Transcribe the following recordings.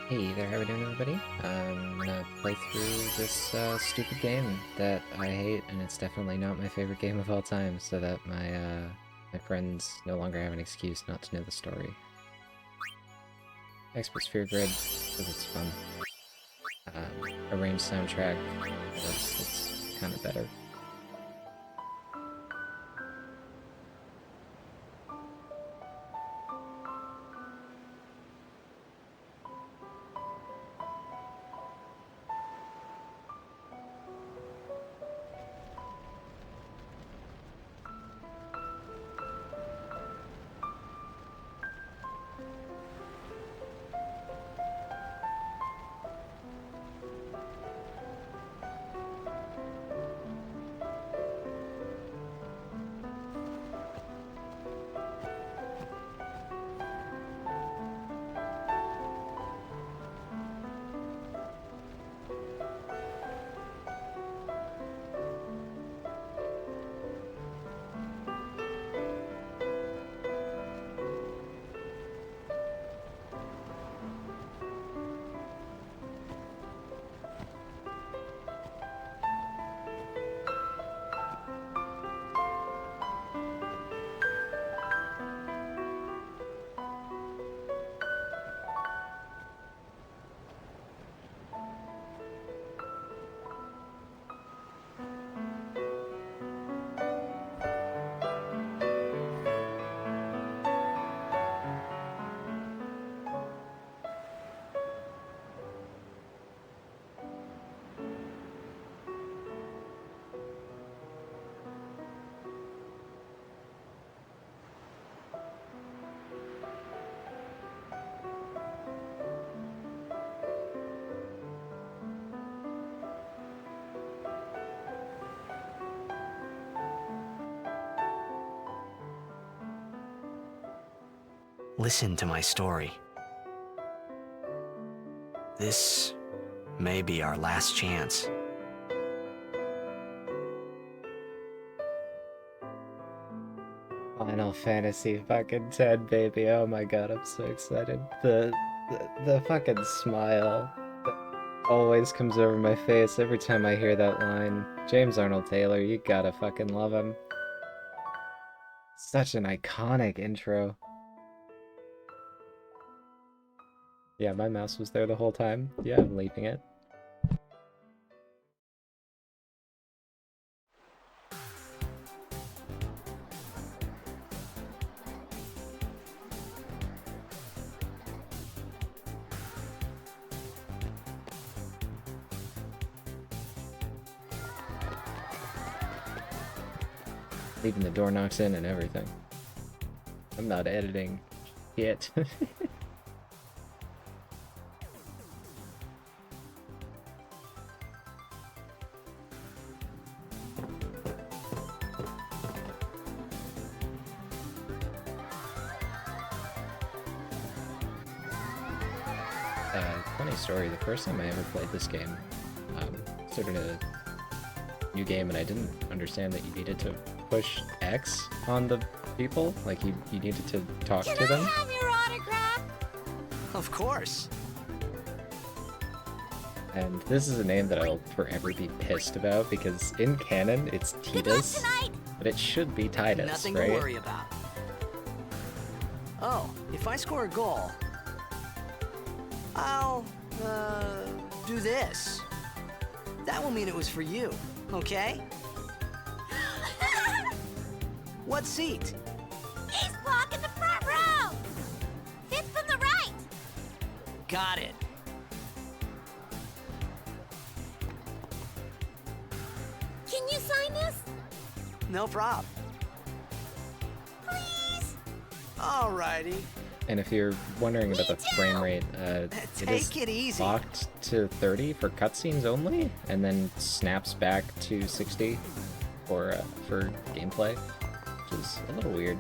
Hey there, how we doing, everybody? I'm gonna play through this stupid game that I hate, and it's definitely not my favorite game of all time, so that my friends no longer have an excuse not to know the story. Expert Sphere Grid, because it's fun. Arranged soundtrack, because it's kind of better. Listen to my story. This may be our last chance. Final Fantasy fucking 10, baby. Oh my god, I'm so excited. The fucking smile that always comes over my face every time I hear that line. James Arnold Taylor, you gotta fucking love him. Such an iconic intro. Yeah, my mouse was there the whole time. Yeah, I'm leaving it. Leaving the door knocks in and everything. I'm not editing yet. Funny story, the first time I ever played this game, started a new game and I didn't understand that you needed to push X on the people, like you needed to talk to them. Can I have your autograph? Of course. And this is a name that I'll forever be pissed about because in canon it's Good luck Titus, tonight. but it should be Titus, Nothing right? to worry about. Oh, if I score a goal, I'll, do this. That will mean it was for you, okay? What seat? Ace block in the front row. Fifth from the right. Got it. Can you sign this? No prob. Please? Alrighty. And if you're wondering about the frame rate, it is Take it easy. locked to 30 for cutscenes only, and then snaps back to 60 for gameplay, which is a little weird.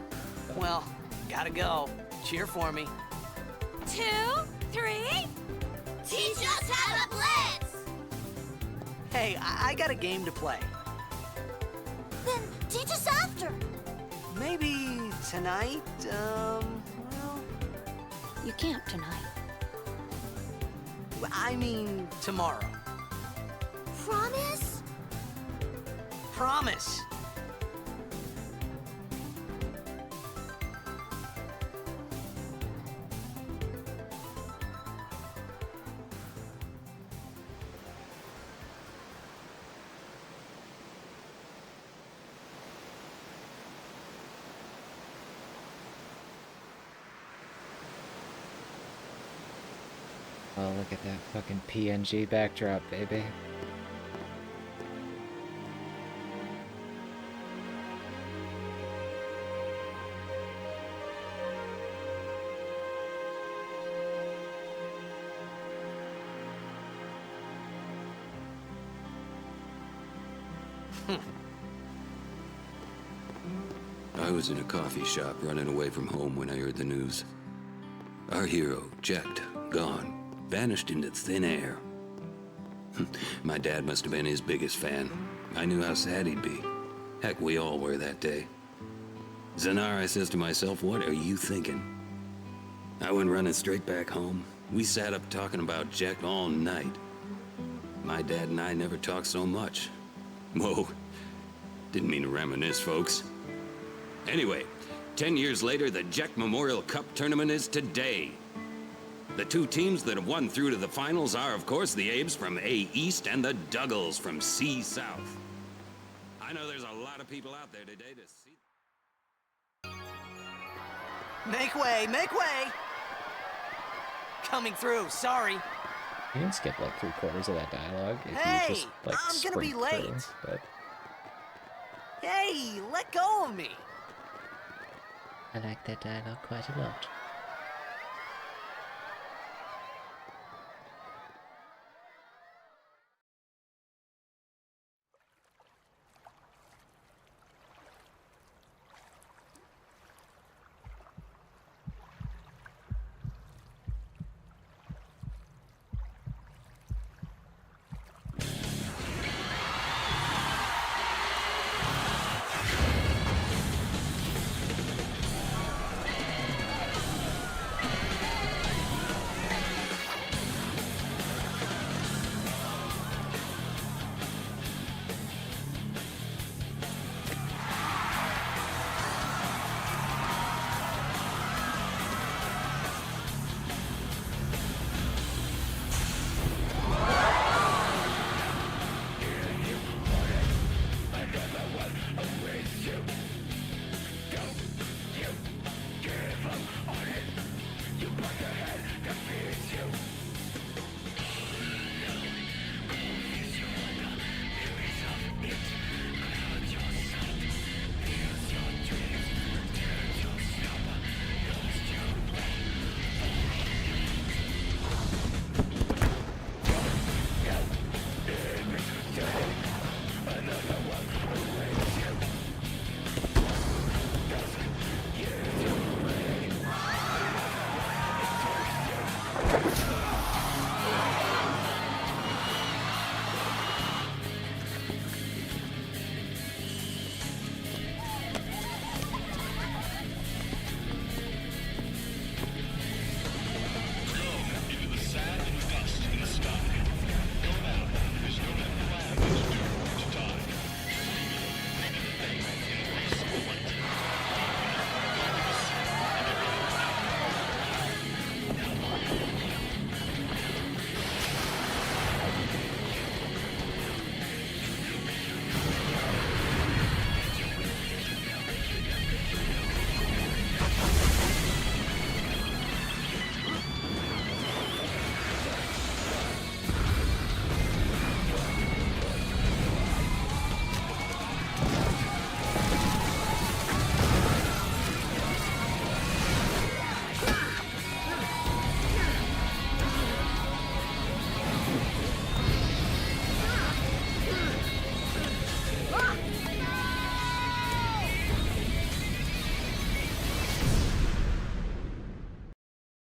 Well, gotta go. Cheer for me. 2, 3. Teach us how to blitz. Hey, I got a game to play. Then teach us after. Maybe tonight, well... You can't tonight. I mean tomorrow. Promise? Promise. Oh, look at that fucking PNG backdrop, baby. I was in a coffee shop running away from home when I heard the news. Our hero, Jecht, gone, vanished into thin air. My dad must have been his biggest fan. I knew how sad he'd be. Heck, we all were that day. Zanar, I says to myself, what are you thinking? I went running straight back home. We sat up talking about Jecht all night. My dad and I never talked so much. Whoa, didn't mean to reminisce, folks. Anyway, 10 years later, the Jecht Memorial Cup tournament is today. The two teams that have won through to the finals are, of course, the Abes from A East and the Duggles from C South. I know there's a lot of people out there today to see... Make way, make way! Coming through, sorry. You can skip like 3/4 of that dialogue if Hey, you just like I'm gonna be sprint late. through, but Hey, let go of me! I like that dialogue quite a lot.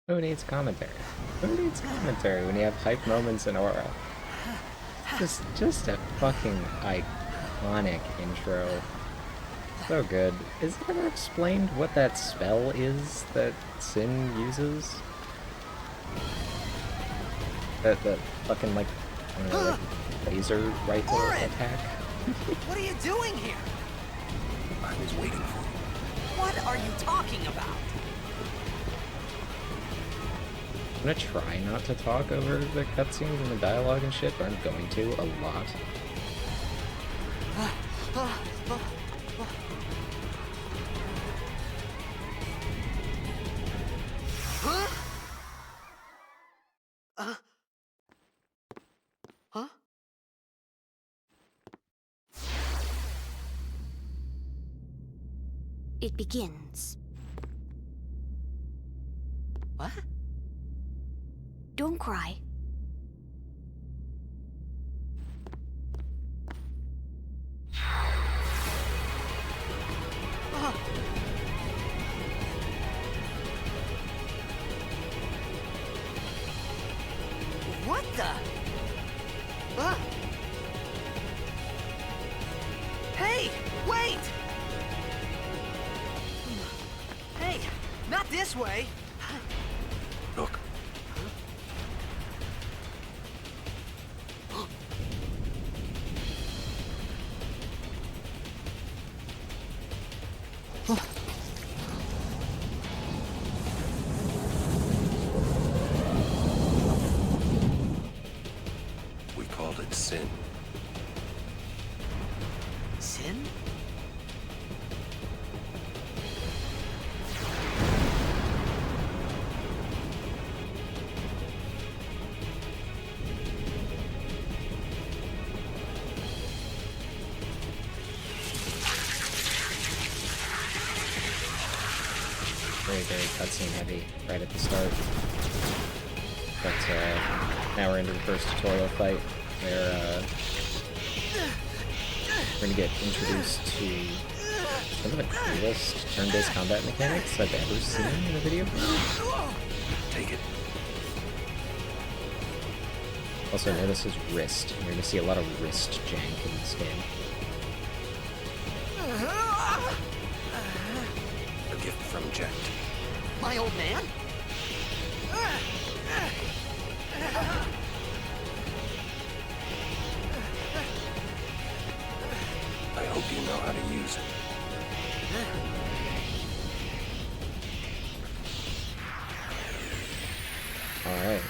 Who needs commentary? Who needs commentary when you have hype moments in Aura? Just a fucking iconic intro. So good. Is it ever explained what that spell is that Sin uses? The fucking, like, I don't know, like, laser rifle Orin! attack. What are you doing here? I was waiting for you. What are you talking about? I'm gonna try not to talk over the cutscenes and the dialogue and shit, but I'm going to a lot. Huh? Huh? It begins. What? Don't cry. What the? Ah! Hey, wait! Hey, not this way. Look. We called it sin. Sin? Very cutscene heavy right at the start. But now we're into the first tutorial fight where we're gonna get introduced to some of the coolest turn-based combat mechanics I've ever seen in a video game. Take it. Also notice his wrist. You're gonna see a lot of wrist jank in this game. A gift from Jet. My old man? I hope you know how to use it. Alright.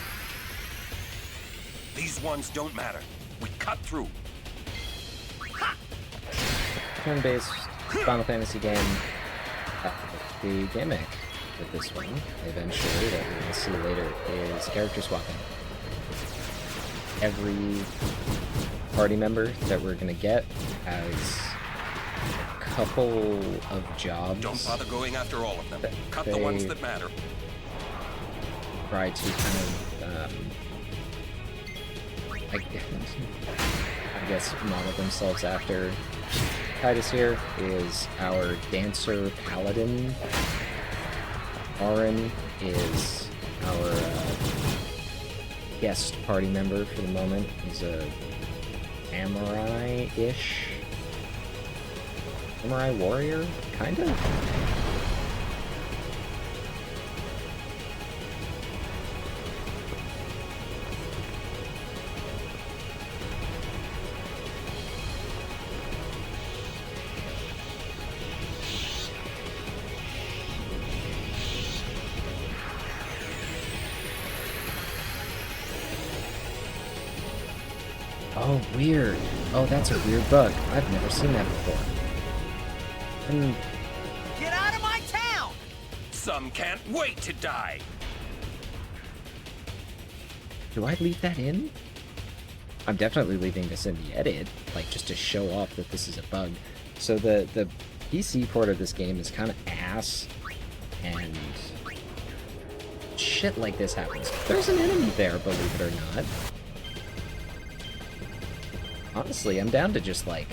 These ones don't matter. We cut through. Turn-based Final Fantasy game. The gimmick with this one, eventually, that we're going to see later, is character swapping. Every party member that we're going to get has a couple of jobs. Don't bother going after all of them. Th- Cut the they- ones that matter. Try to kind of, I guess, model themselves after. Titus here is our dancer paladin. Orin is our guest party member for the moment. He's a samurai-ish. Samurai warrior, kind of? Oh, weird. Oh, that's a weird bug. I've never seen that before. And Get out of my town! Some can't wait to die. do I leave that in? I'm definitely leaving this in the edit, like just to show off that this is a bug. So the PC port of this game is kind of ass, and shit like this happens. There's an enemy there, believe it or not. Honestly, I'm down to just like,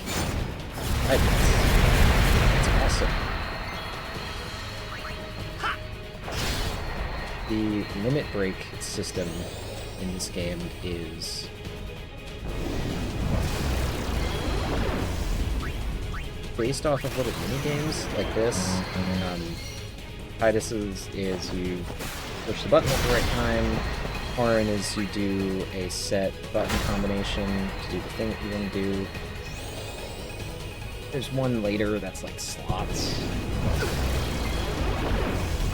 it's awesome. The limit break system in this game is based off of little mini games like this. Titus's is you push the button at the right time, Orin is you do a set button combination to do the thing that you want to do. There's one later that's like slots.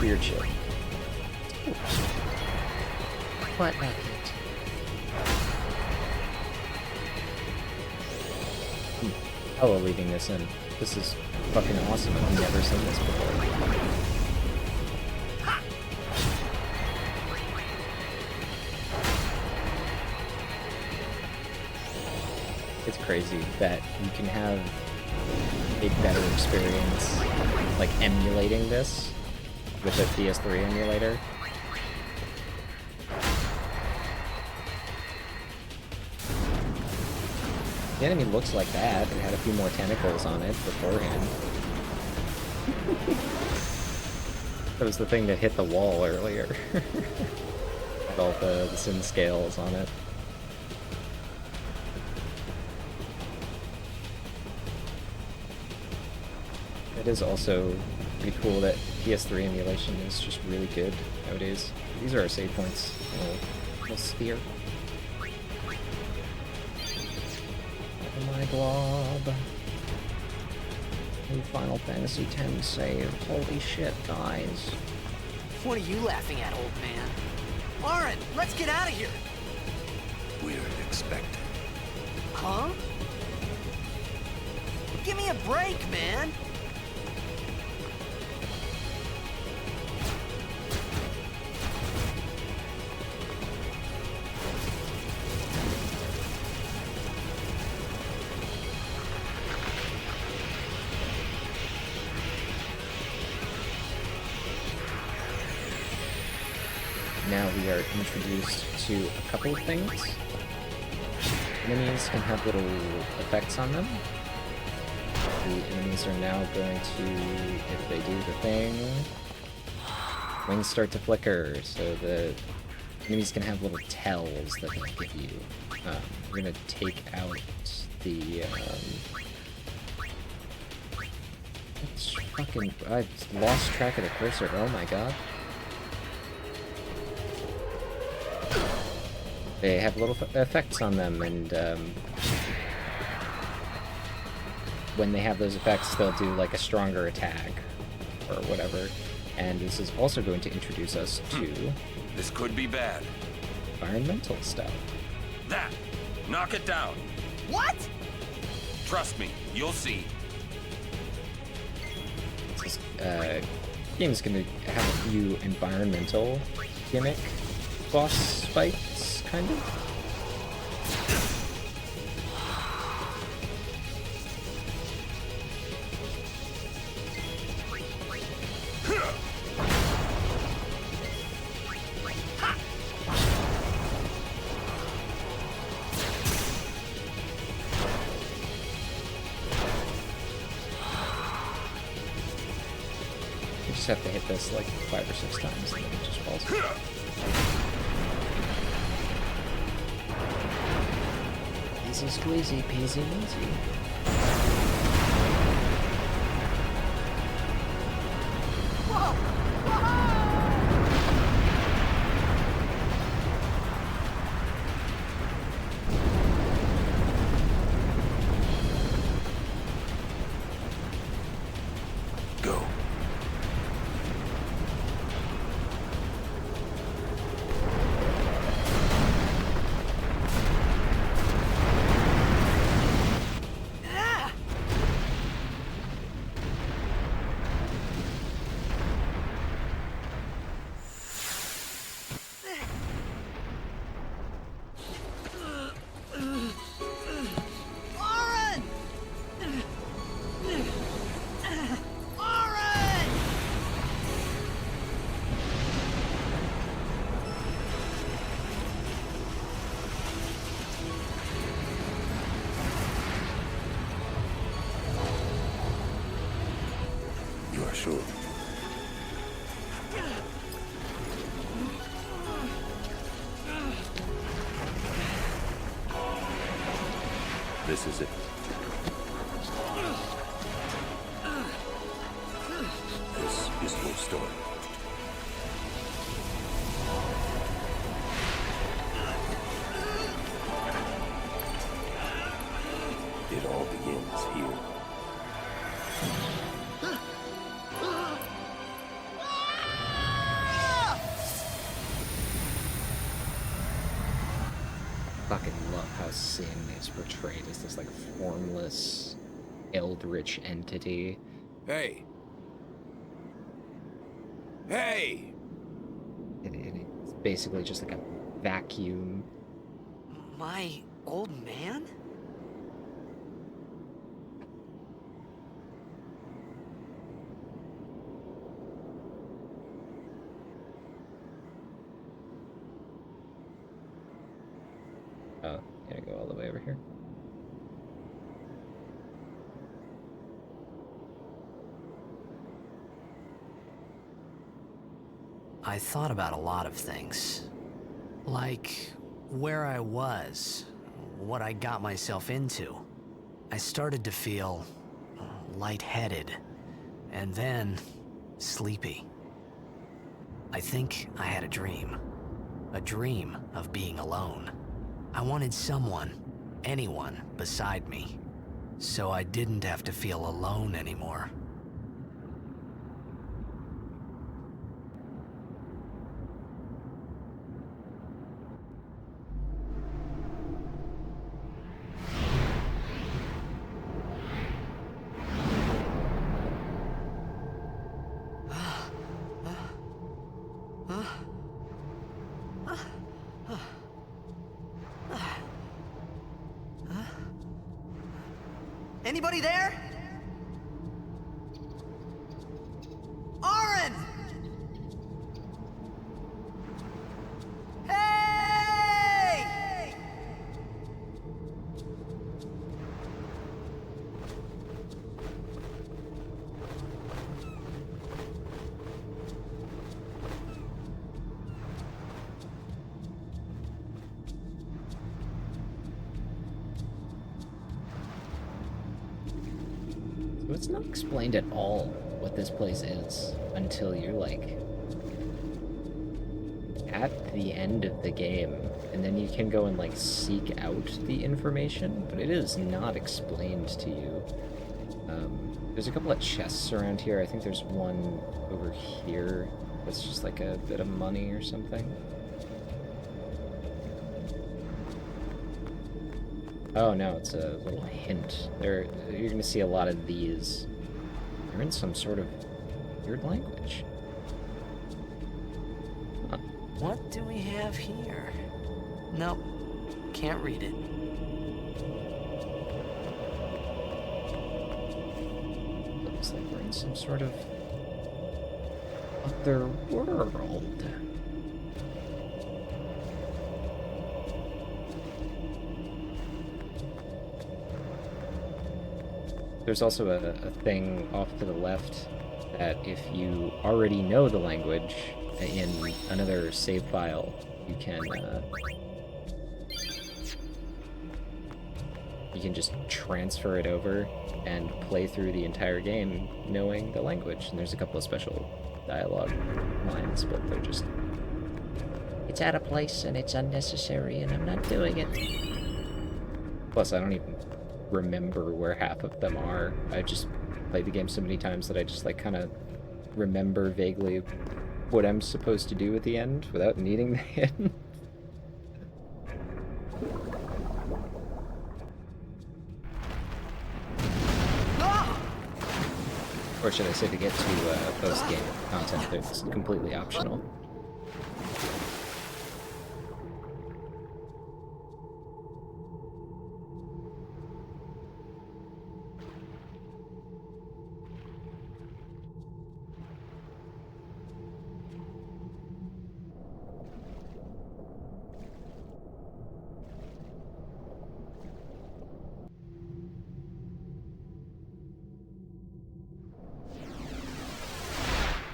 Weird shit. What happened? Hella leaving this in. This is fucking awesome. I've never seen this before. It's crazy that you can have a better experience like emulating this with a PS3 emulator. The enemy looks like that. It had a few more tentacles on it beforehand. That was the thing that hit the wall earlier. Had all the sin scales on it. It is also pretty cool that PS3 emulation is just really good nowadays. These are our save points. Little sphere. Oh my glob. New Final Fantasy X save. Holy shit, guys. What are you laughing at, old man? Orin, let's get out of here! We're expected. Huh? Give me a break, man! Now we are introduced to a couple of things. Enemies can have little effects on them. The enemies are now going to, if they do the thing, wings start to flicker, so the enemies can have little tells that they give you. We're gonna take out the, it's fucking, I lost track of the cursor, oh my god. They have little effects on them, and when they have those effects, they'll do like a stronger attack or whatever. And this is also going to introduce us to This could be bad. environmental stuff. That! Knock it down. What? Trust me, you'll see. This game's going to have a few environmental gimmick boss fights, kind of. You just have to hit this like 5 or 6 times and then it just falls. Easy squeezy, peasy weasy. Go. Orin! Orin! You are sure? This is it. This is your story. fucking love how Sin is portrayed as this like formless, eldritch entity. Hey. Hey! It's basically just like a vacuum. My old man? Oh, gotta go all the way over here. I thought about a lot of things. Like where I was, what I got myself into. I started to feel lightheaded, and then sleepy. I think I had a dream of being alone. I wanted someone, anyone beside me, so I didn't have to feel alone anymore. Anybody there? Aaron! Hey! So it's not explained at all what this place is until you're like at the end of the game, and then you can go and like seek out the information, but it is not explained to you. There's a couple of chests around here. I think there's one over here that's just like a bit of money or something. Oh no, it's a little hint. You're gonna see a lot of these. They're in some sort of weird language. Huh. What do we have here? Nope, can't read it. Looks like we're in some sort of other world. There's also a thing off to the left that if you already know the language in another save file, you can just transfer it over and play through the entire game knowing the language. And there's a couple of special dialogue lines, but they're just, it's out of place and it's unnecessary and I'm not doing it. Plus, I don't even remember where half of them are. I just played the game so many times that I just like kind of remember vaguely what I'm supposed to do at the end without needing the hint. Or should I say, to get to post-game content that's completely optional.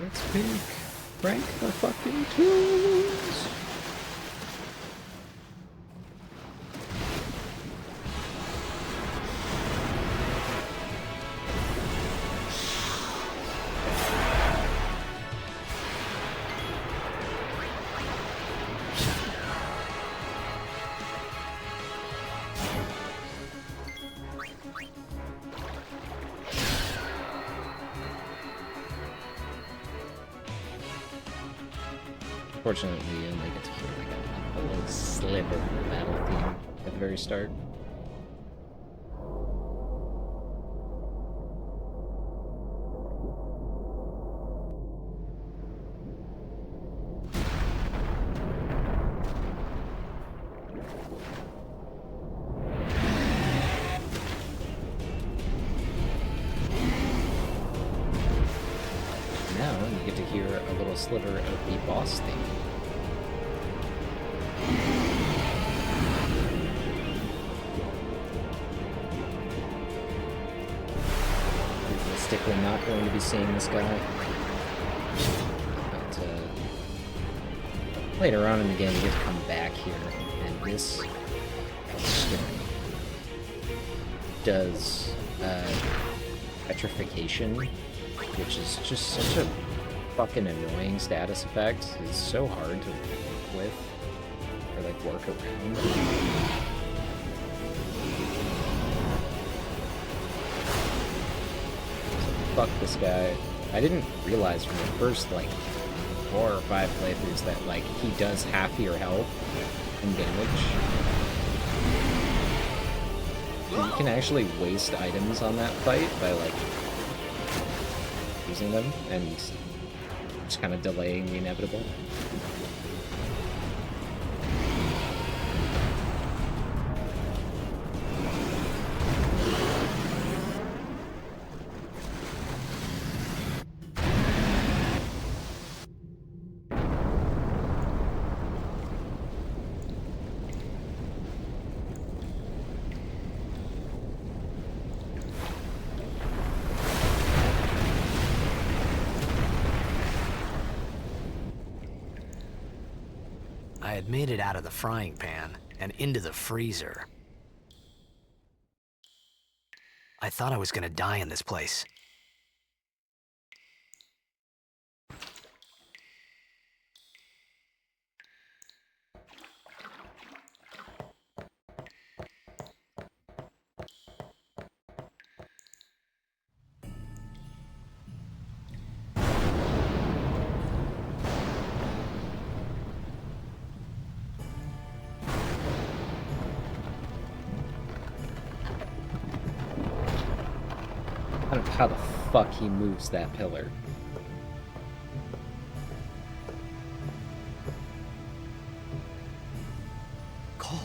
Let's pick Frank the fucking Tools. Unfortunately, you only get to hear like a A little sliver of the battle theme at the very start. Now you get to hear a little sliver of the boss theme. Realistically, not going to be seeing this guy. But later on in the game, you get to come back here, and this stone does petrification, which is just such a fucking annoying status effect. It's so hard to work with, or like work around. Fuck this guy. I didn't realize from the first, like, 4 or 5 playthroughs that, like, he does half your health and damage. So you can actually waste items on that fight by, like, using them and just kind of delaying the inevitable. I had made it out of the frying pan and into the freezer. I thought I was gonna die in this place. I don't know how the fuck he moves that pillar. Cold.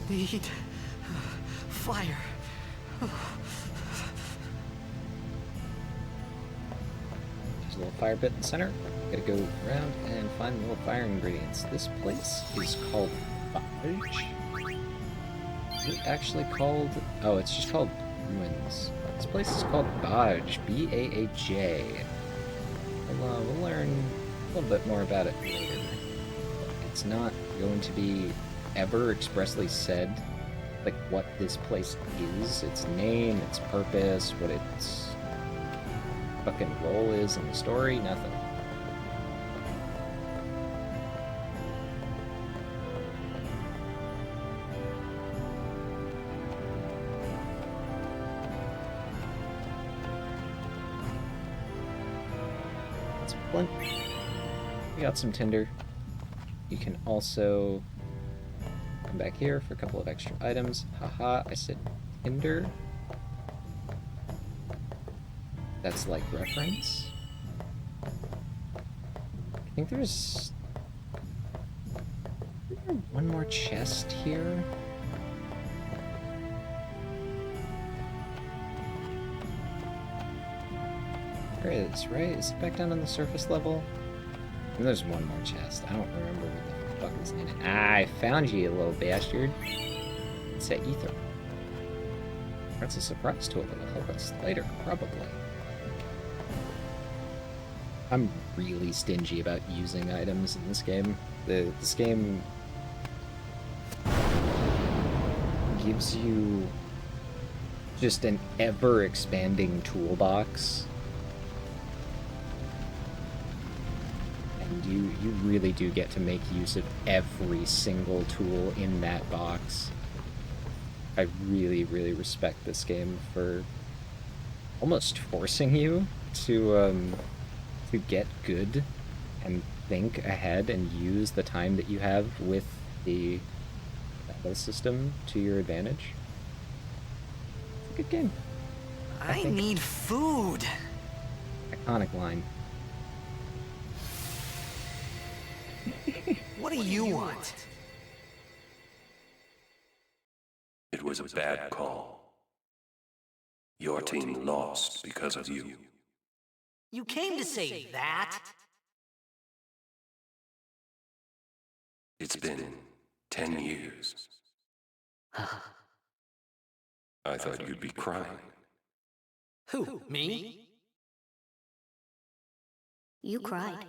Need fire. There's a little fire pit in the center. Gotta go around and find the little fire ingredients. This place is called Baj. Is it actually called... Oh, it's just called Ruins. This place is called Baj. B-A-A-J. We'll learn a little bit more about it later. It's not going to be ever expressly said, like, what this place is. Its name, its purpose, what its fucking role is in the story, nothing. Flint. We got some tinder. You can also come back here for a couple of extra items. Haha, I said tinder. That's like reference. I think there's one more chest here. There is, right? Is it back down on the surface level? And there's one more chest. I don't remember what the fuck is in it. Ah, I found you, you little bastard. It's that ether. That's a surprise tool that'll help us later, probably. I'm really stingy about using items in this game. This game gives you just an ever-expanding toolbox. And you really do get to make use of every single tool in that box. I really, really respect this game for almost forcing you to get good and think ahead and use the time that you have with the battle system to your advantage. It's a good game. I think. need food. Iconic line. What do you want? It was a bad call. Your team lost because of you. You came to say that? It's been 10 years. I thought you'd be crying. Who, me? You cried.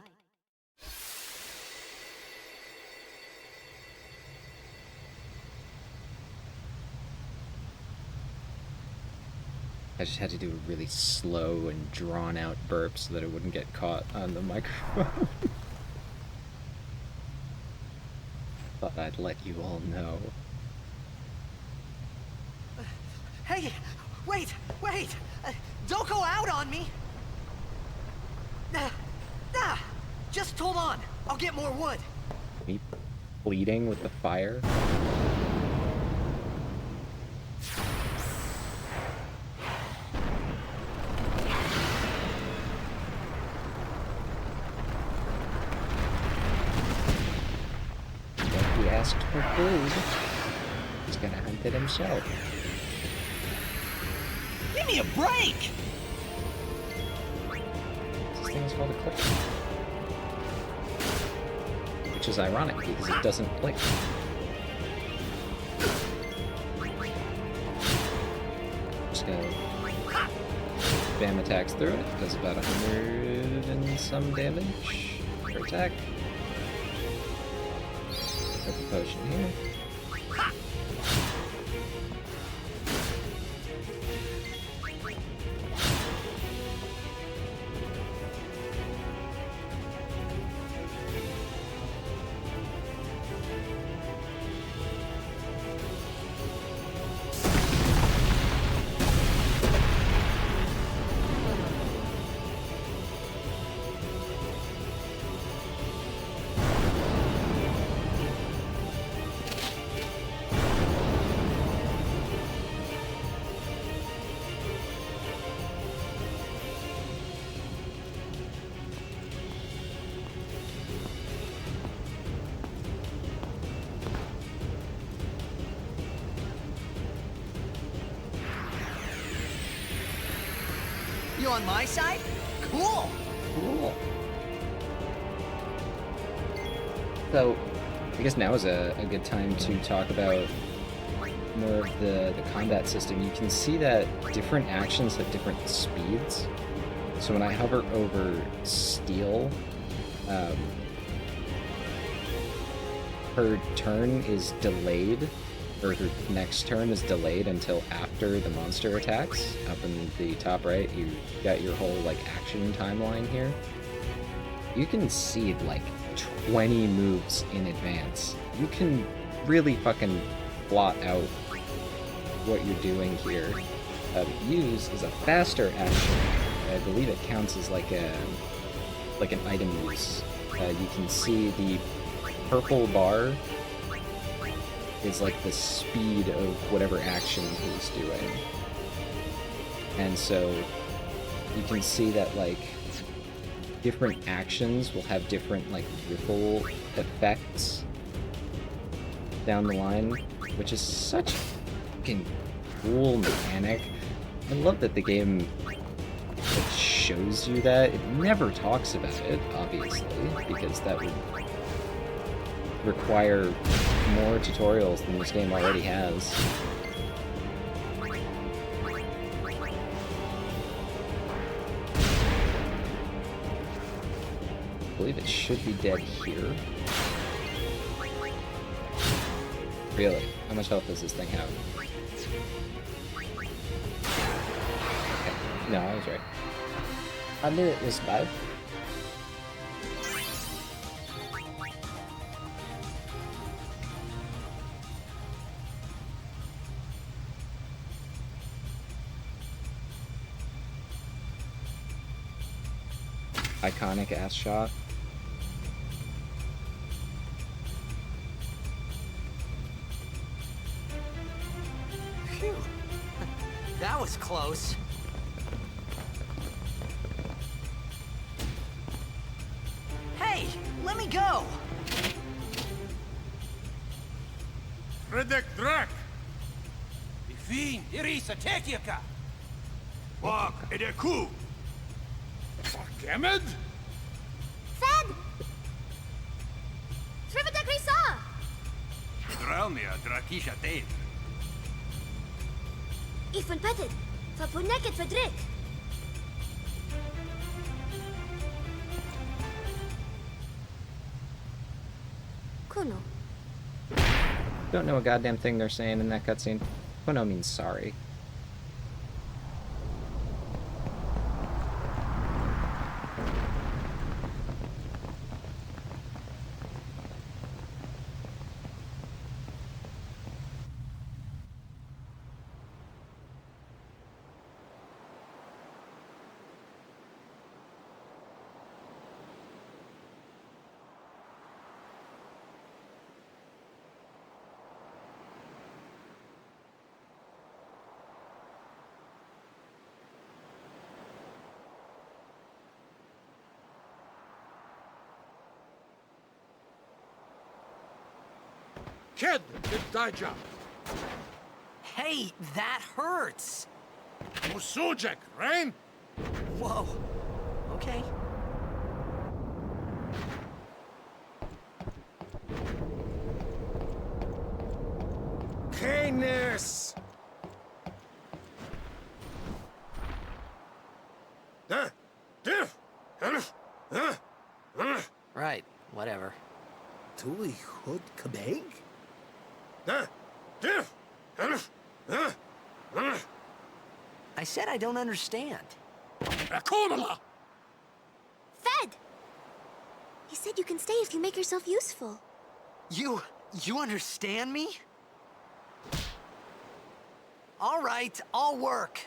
I just had to do a really slow and drawn out burp so that it wouldn't get caught on the microphone. Thought I'd let you all know. Hey, wait! Don't go out on me! Just hold on. I'll get more wood. Me bleeding with the fire. He asked for food. He's gonna hunt it himself. Give me a break! This thing is called a click. Which is ironic because it doesn't click. Just gonna spam attacks through it. Does about 100 and some damage per attack. Put the potion here. You on my side? Cool! Cool. So, I guess now is a good time to talk about more of the combat system. You can see that different actions have different speeds. So when I hover over steel, her turn is delayed, or her next turn is delayed until after the monster attacks. Up in the top right, you got your whole like action timeline here. You can see like 20 moves in advance. You can really fucking plot out what you're doing here. Use is a faster action. I believe it counts as like an item use. You can see the purple bar is like the speed of whatever action he's doing. And so you can see that like different actions will have different like ripple effects down the line, which is such a fucking cool mechanic. I love that the game like, shows you that. It never talks about it, obviously, because that would require more tutorials than this game already has. I believe it should be dead here. Really? How much health does this thing have? Okay. No, I was right. I knew it was bad. Iconic ass shot. was close. Hey, let me go! Redek Drak! Ifin, Irisa, Tekiaka! Wak, Edeku! Gemed? Fed! Trivida Grisa! Dralmia, Drakisha Dave. Ifan Petit, Fapuneket Fedrik. Kuno. Don't know a goddamn thing they're saying in that cutscene. Kono means sorry. Ked, Daija. Hey, that hurts! Musujek, Rain? Whoa. Okay. Canis! Right, whatever. Tui Hood Kabeg? I said I don't understand. Akomala! Fed! He said you can stay if you make yourself useful. You understand me? All right, I'll work.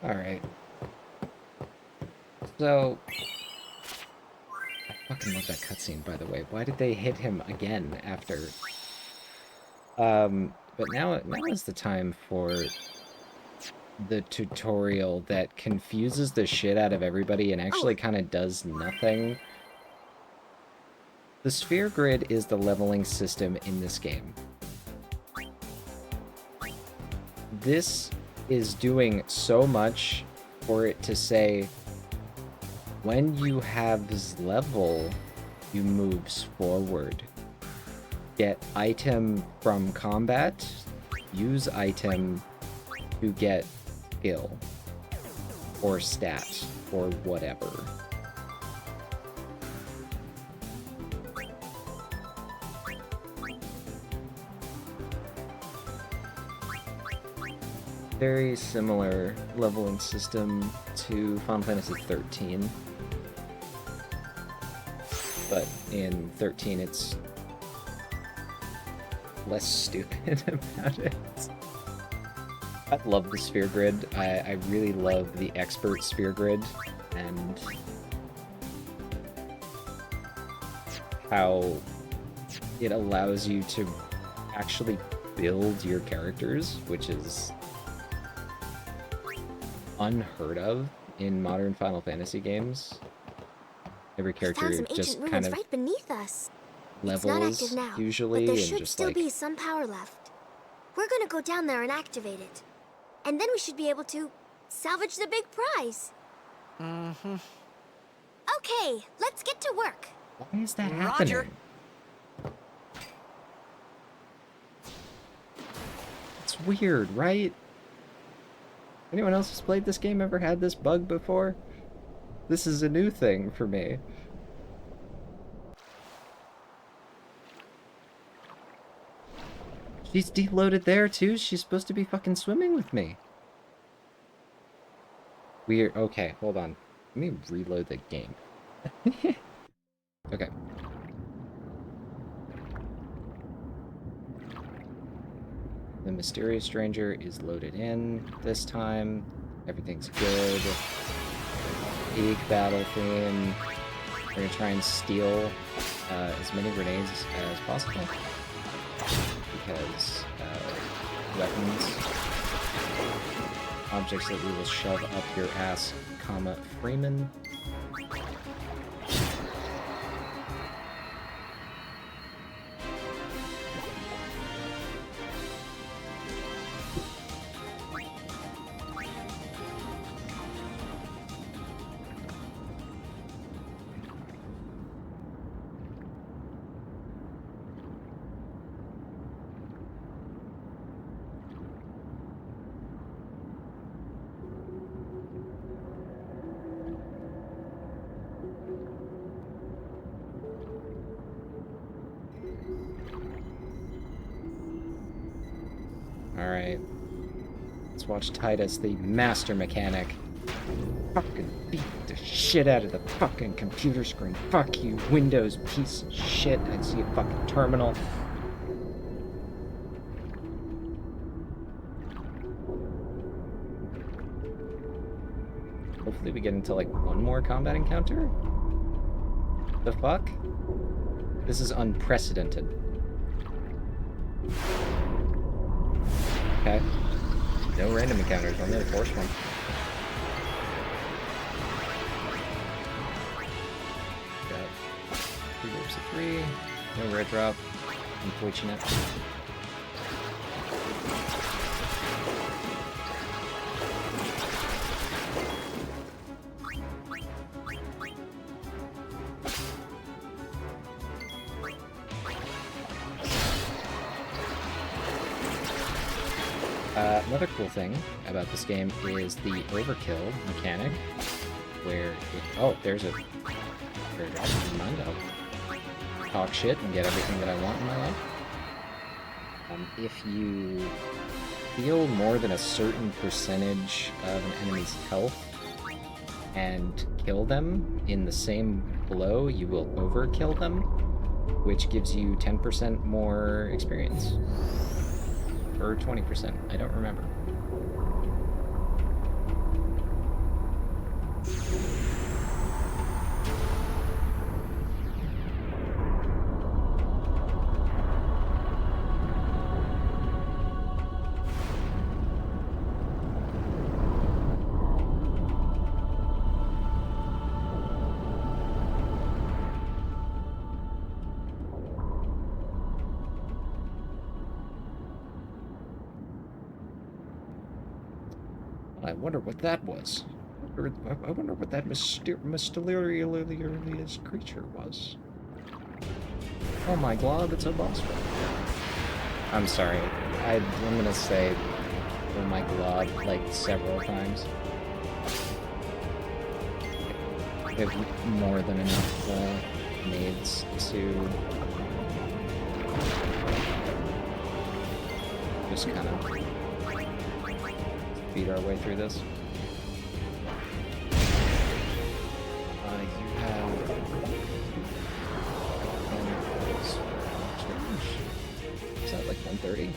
Alright. So... I fucking love that cutscene, by the way. Why did they hit him again after... But now is the time for the tutorial that confuses the shit out of everybody and actually kind of does nothing. The sphere grid is the leveling system in this game. This is doing so much for it to say, when you have this level, you moves forward. Get item from combat, use item to get skill, or stat, or whatever. Very similar leveling system to Final Fantasy 13. But in 13 it's less stupid about it. I love the sphere grid. I really love the expert sphere grid and how it allows you to actually build your characters, which is unheard of in modern Final Fantasy games. Every character Found some just ancient kind ruins of right beneath us. It's not levels active now, usually, but there and should just still like be some power left. We're gonna go down there and activate it. And then we should be able to salvage the big prize. Mm-hmm. Okay, let's get to work. why is that Roger. happening? It's weird, right? Anyone else who's played this game ever had this bug before? This is a new thing for me. She's deloaded there too? She's supposed to be fucking swimming with me. Weird. Okay, hold on. Let me reload the game. Okay. The mysterious stranger is loaded in this time. Everything's good. Peak battle theme. We're gonna try and steal as many grenades as possible. has weapons, objects that we will shove up your ass, comma, Freeman. Alright. Let's watch Titus, the master mechanic. Fucking beat the shit out of the fucking computer screen. Fuck you, Windows piece of shit. I see a fucking terminal. Hopefully we get into like one more combat encounter? The fuck? This is unprecedented. Okay. No random encounters, only the forced one. Got 3 groups of 3, no rare drop, unfortunate. Another cool thing about this game is the overkill mechanic, where oh, there's a rare drop. Never mind, I'll talk shit and get everything that I want in my life. If you feel more than a certain percentage of an enemy's health and kill them in the same blow, you will overkill them, which gives you 10% more experience. Or 20%, I don't remember. I wonder what that was. I wonder what that mysterious creature was. Oh my glob, it's a boss fight. I'm sorry. I'm gonna say oh my glob like several times. We have more than enough nades to just kind of beat our way through this. You have... Is that like 130?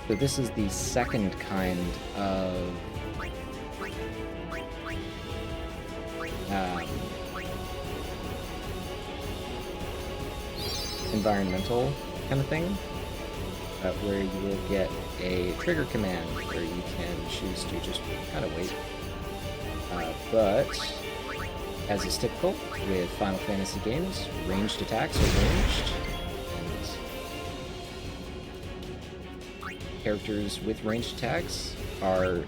So this is the second kind of... environmental kind of thing. Where you will get a trigger command where you can choose to just kind of wait. But, as is typical with Final Fantasy games, ranged attacks are ranged, and characters with ranged attacks are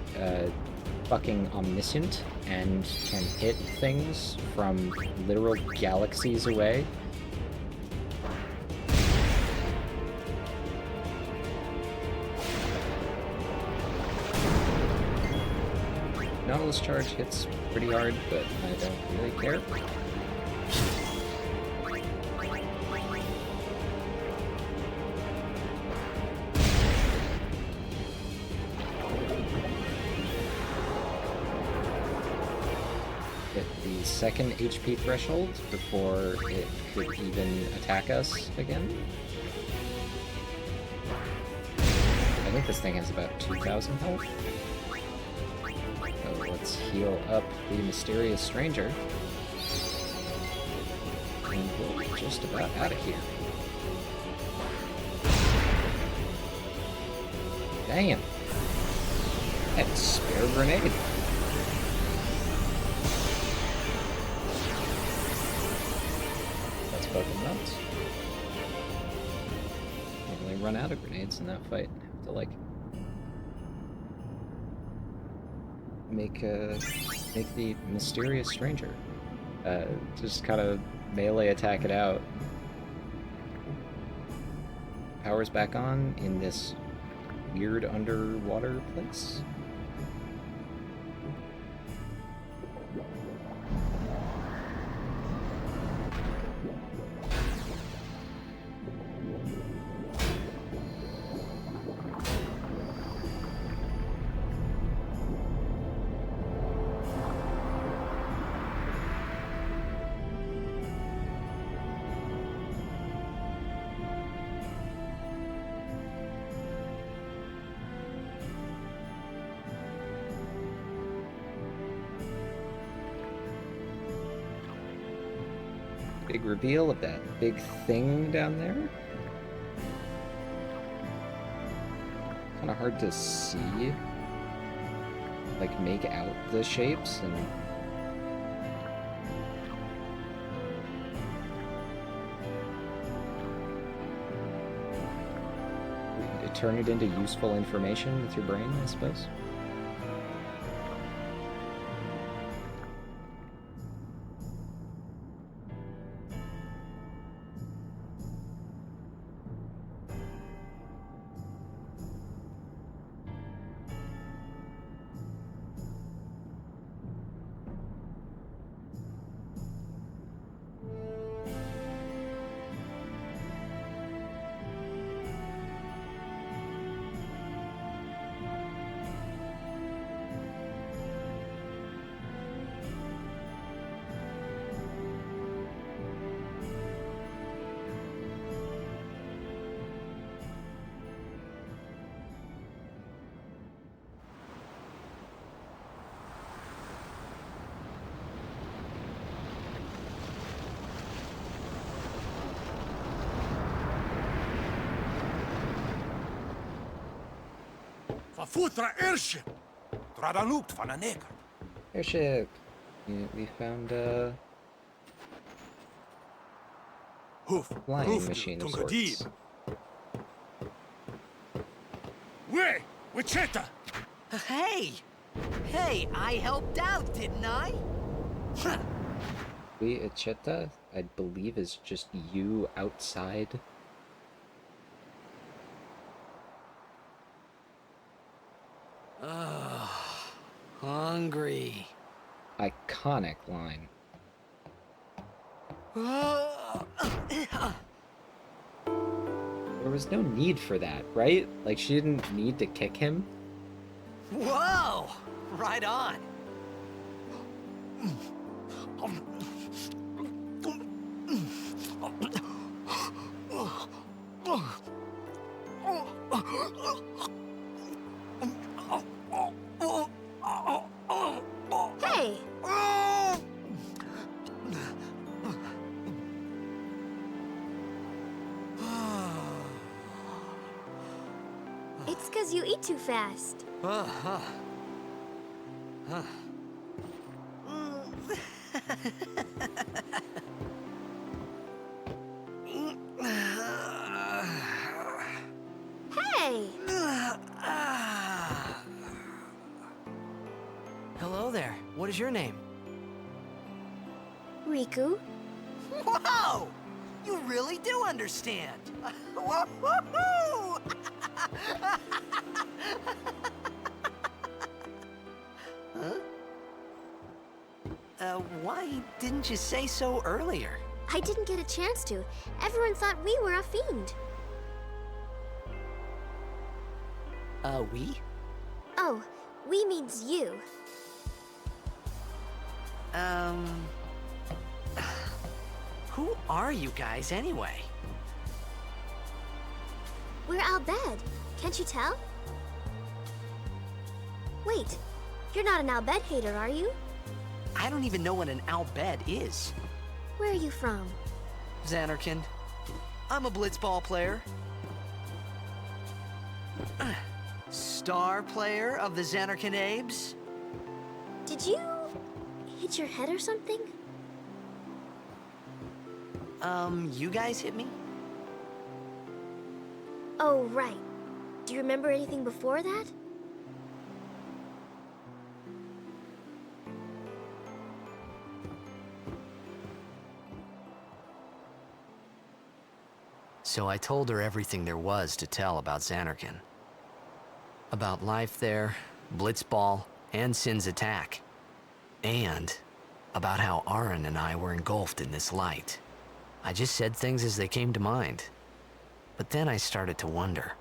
fucking omniscient and can hit things from literal galaxies away. Nautilus charge hits pretty hard, but I don't really care. Hit the second HP threshold before it could even attack us again. I think this thing has about 2,000 health. Let's heal up the mysterious stranger. And we'll just about out of here. Damn. I had a spare grenade. That's fucking nuts. Normally run out of grenades in that fight. Have to like make the mysterious stranger. Just kind of melee attack it out. Power's back on in this weird underwater place. Big reveal of that big thing down there. Kind of hard to see, like make out the shapes and. Turn it into useful information with your brain, I suppose. Fafutra airship! Tradanukt van een neker. Airship. Yeah, we found Hoof. flying machine of Tungadib. sorts. Way! Wichita! Hey! Hey, I helped out, didn't I? We Echeta, I believe, is just you outside. Hungry. Iconic line. There was no need for that, right? Like, she didn't need to kick him. Whoa! Right on. Hey! It's 'cause you eat too fast. Hey! Hello there. What is your name? Riku? Whoa! You really do understand. Woo-hoo-hoo! Why didn't you say so earlier? I didn't get a chance to. Everyone thought we were a fiend. We? Oh, we means you. Who are you guys anyway? We're Al Bhed. Can't you tell? Wait, you're not an Al Bhed hater, are you? I don't even know what an Al Bhed is. Where are you from? Xanarkin. I'm a blitzball player. Star player of the Xanarkin Abes. Did you hit your head or something? You guys hit me? Oh, right. Do you remember anything before that? So I told her everything there was to tell about Xanarkin. About life there, Blitzball, and Sin's attack. And about how Aaron and I were engulfed in this light. I just said things as they came to mind. But then I started to wonder.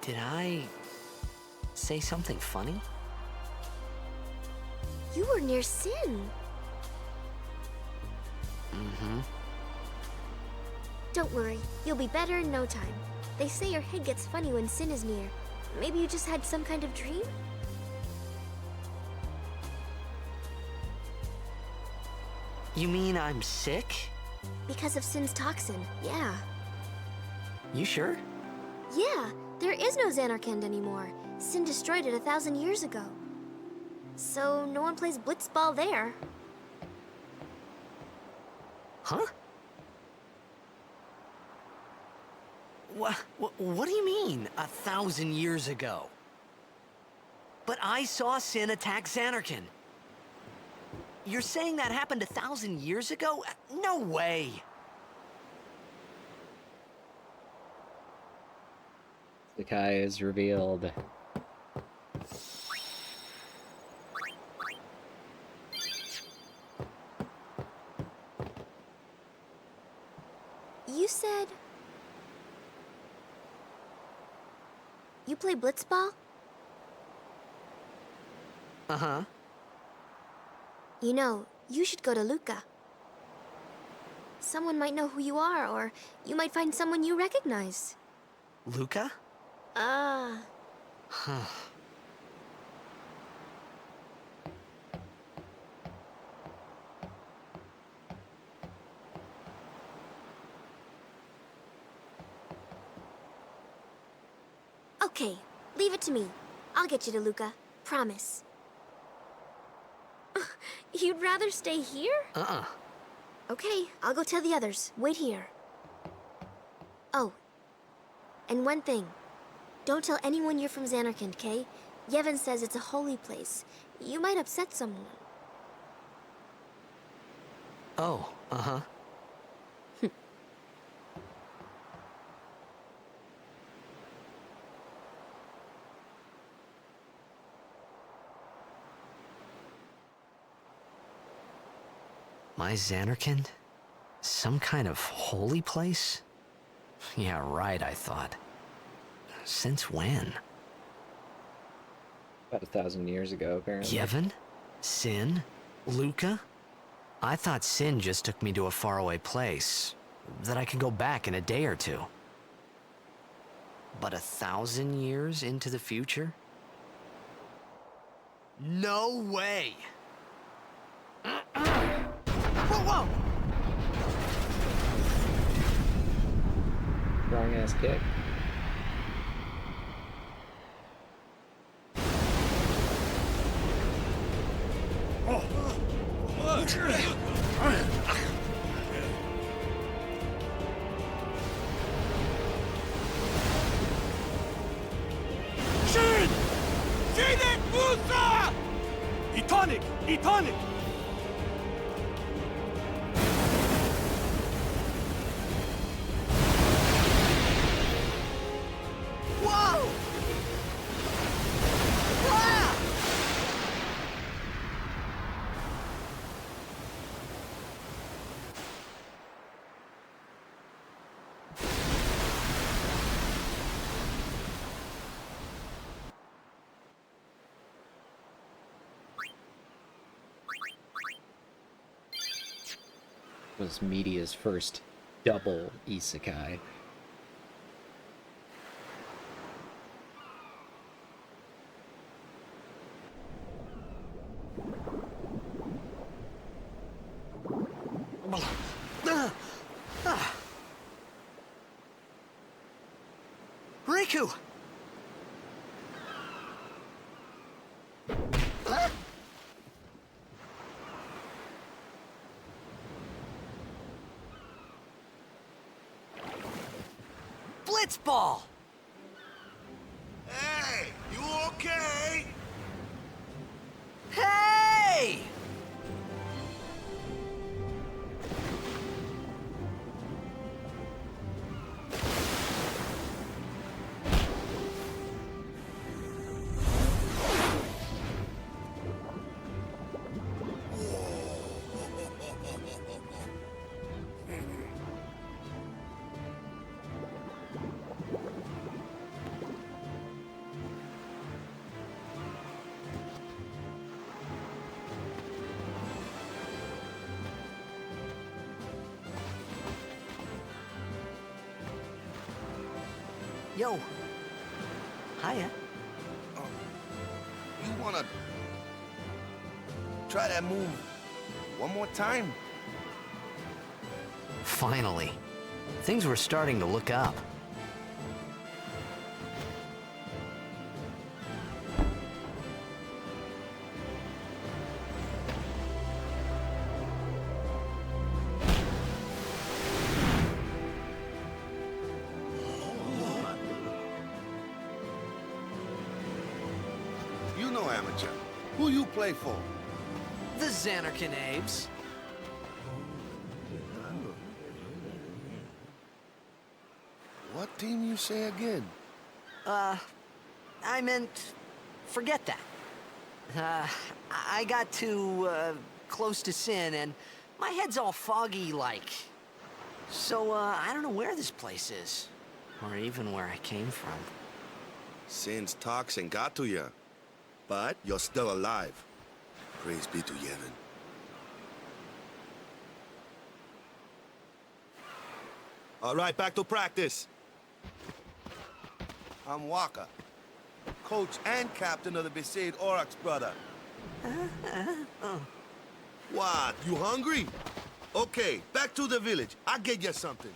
Did I say something funny? You were near Sin. Mm-hmm. Don't worry, you'll be better in no time. They say your head gets funny when Sin is near. Maybe you just had some kind of dream? You mean I'm sick? Because of Sin's toxin, yeah. You sure? Yeah, there is no Xanarkand anymore. Sin destroyed it 1,000 years ago. So no one plays Blitzball there. Huh? What do you mean, 1,000 years ago? But I saw Sin attack Xanarkin. You're saying that happened 1,000 years ago? No way! Sakai is revealed. You said... You play Blitzball? Uh-huh. You know, you should go to Luca. Someone might know who you are, or you might find someone you recognize. Luca? Ah. Huh. Okay, leave it to me. I'll get you to Luca. Promise. You'd rather stay here? Uh-uh. Okay, I'll go tell the others. Wait here. Oh, and one thing. Don't tell anyone you're from Xanarkand, Kay? Yevon says it's a holy place. You might upset someone. Oh, uh-huh. My Xanarkand? Some kind of holy place? Yeah, right, I thought. Since when? About 1,000 years ago, apparently. Yevon? Sin? Luca? I thought Sin just took me to a faraway place. That I could go back in a day or two. But 1,000 years into the future? No way! Whoa! Wrong ass kick. Shin! Sinek Musa! Etonic! Etonic! Whoa! Ah! Was Media's first double isekai. Riku! Blitzball! Hey, you okay? Hey! Yo. Hiya. You wanna try that move one more time? Finally. Things were starting to look up. You know amateur. Who you play for? The Xanarkin Abes. What team you say again? I meant, forget that. I got too, close to Sin, and my head's all foggy like. So, I don't know where this place is. Or even where I came from. Sin's toxin got to you. But you're still alive. Praise be to Yevon. All right, back to practice. I'm Waka, coach and captain of the Besaid Aurochs, brother. What, you hungry? Okay, back to the village. I'll get you something.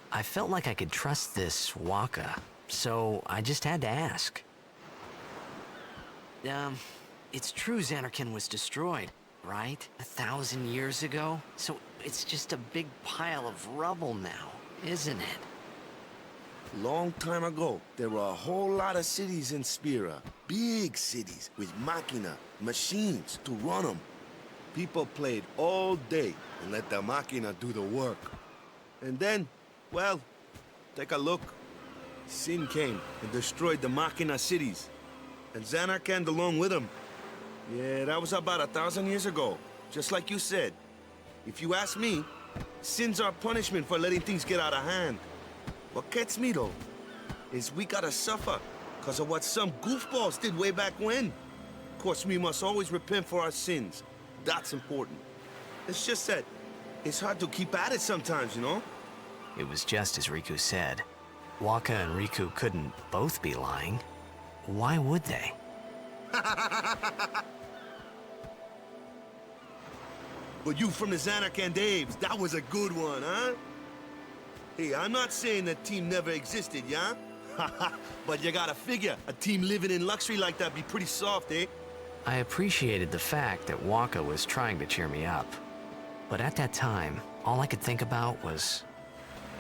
I felt like I could trust this Waka, so I just had to ask. It's true Xanarkin was destroyed, right? 1,000 years ago? So it's just a big pile of rubble now, isn't it? Long time ago, there were a whole lot of cities in Spira. Big cities with machina, machines to run them. People played all day and let the machina do the work. And then, well, take a look. Sin came and destroyed the machina cities. And Xanarkand along with him. Yeah, that was about 1,000 years ago. Just like you said. If you ask me, Sin's our punishment for letting things get out of hand. What gets me, though, is we gotta suffer because of what some goofballs did way back when. Of course, we must always repent for our sins. That's important. It's just that it's hard to keep at it sometimes, you know? It was just as Riku said. Waka and Riku couldn't both be lying. Why would they? But you from the Xanarkand Abes, that was a good one, huh? Hey, I'm not saying that team never existed, yeah? But you gotta figure, a team living in luxury like that be pretty soft, eh? I appreciated the fact that Waka was trying to cheer me up. But at that time, all I could think about was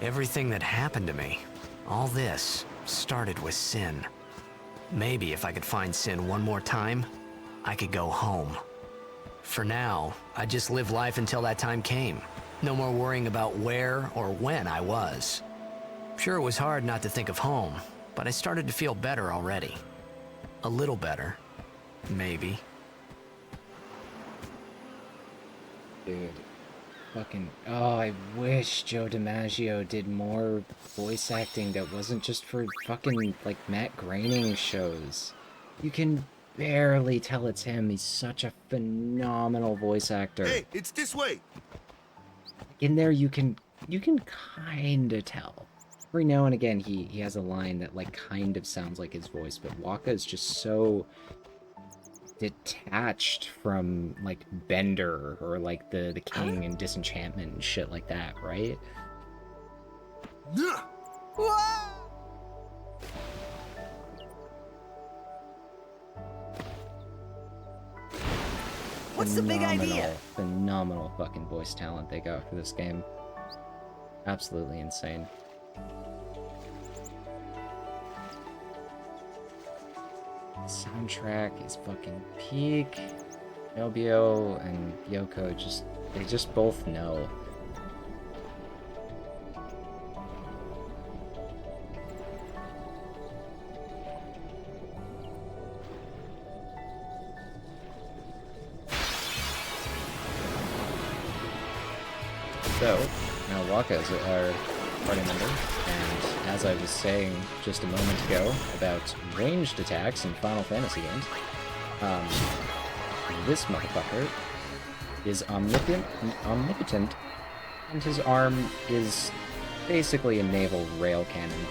everything that happened to me. All this started with Sin. Maybe if I could find Sin one more time, I could go home. For now, I just live life until that time came. No more worrying about where or when I was. Sure, it was hard not to think of home, but I started to feel better already. A little better. Maybe. Dude. Fucking... Oh, I wish Joe DiMaggio did more voice acting that wasn't just for fucking, like, Matt Groening shows. You can barely tell it's him. He's such a phenomenal voice actor. Hey, it's this way! In there, you can kinda tell. Every now and again, he has a line that, like, kind of sounds like his voice, but Waka is just so... detached from like Bender or like the King and Disenchantment and shit like that, right? Nah. What's the big idea? Phenomenal fucking voice talent they got for this game. Absolutely insane. Soundtrack is fucking peak. Nobio and Yoko they just both know. So, now Waka is our party member, and as I was saying just a moment ago about ranged attacks in Final Fantasy games, this motherfucker is omnipotent, and his arm is basically a naval rail cannon.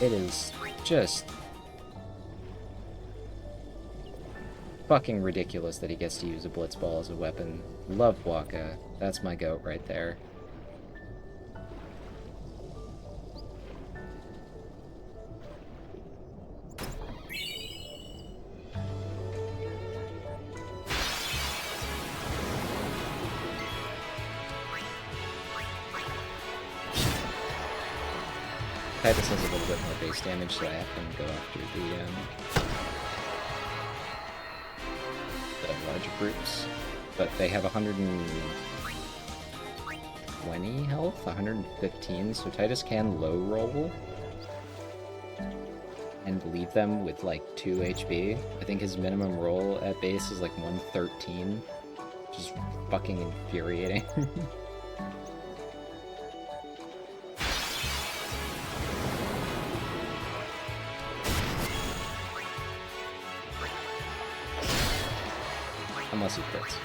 It is just fucking ridiculous that he gets to use a blitzball as a weapon. Love Waka. That's my goat right there. Titus has a little bit more base damage, so I have him go after the larger groups. But they have 120 health, 115, so Titus can low roll and leave them with like 2 HP. I think his minimum roll at base is like 113, which is fucking infuriating. Unless he crits.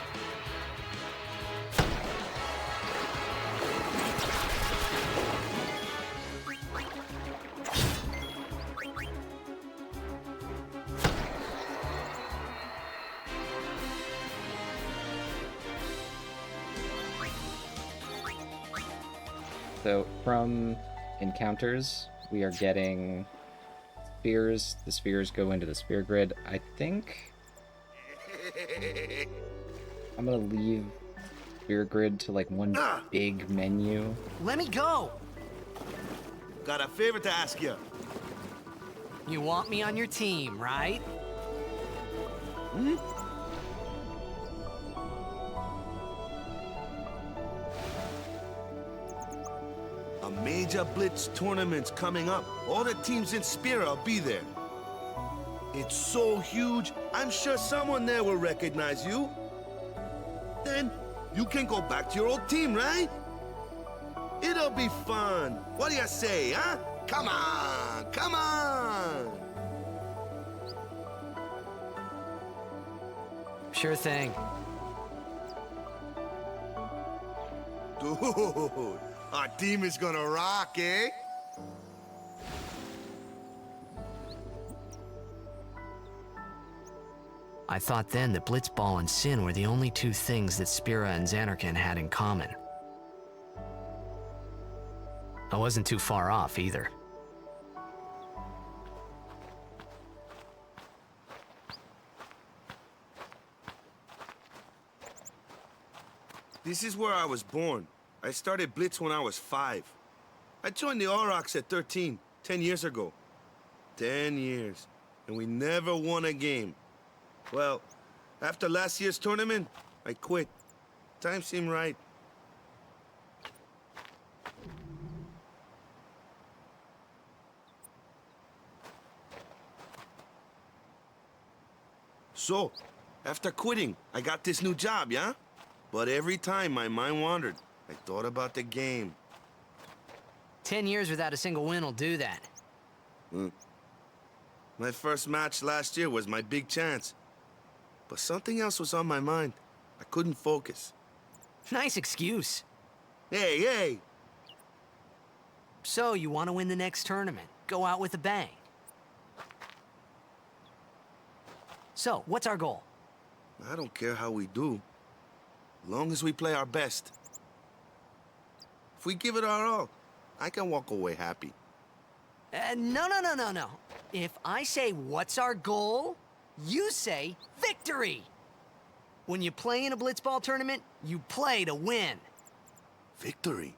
So, from encounters, we are getting spheres. The spheres go into the sphere grid. I think I'm gonna leave sphere grid to like one big menu. Let me go! Got a favor to ask you. You want me on your team, right? Hmm? A major Blitz tournament's coming up. All the teams in Spira will be there. It's so huge, I'm sure someone there will recognize you. Then you can go back to your old team, right? It'll be fun. What do you say, huh? Come on, come on! Sure thing. Dude, our team is gonna rock, eh? I thought then that Blitzball and Sin were the only two things that Spira and Zanarkand had in common. I wasn't too far off either. This is where I was born. I started Blitz when I was 5. I joined the Aurochs at 13, 10 years ago. 10 years, and we never won a game. Well, after last year's tournament, I quit. Time seemed right. So, after quitting, I got this new job, yeah? But every time my mind wandered, I thought about the game. 10 years without a single win will do that. My first match last year was my big chance. But something else was on my mind. I couldn't focus. Nice excuse. Hey, hey! So, you want to win the next tournament? Go out with a bang. So, what's our goal? I don't care how we do, long as we play our best. If we give it our all, I can walk away happy. No. If I say, what's our goal? You say, victory! When you play in a blitzball tournament, you play to win. Victory?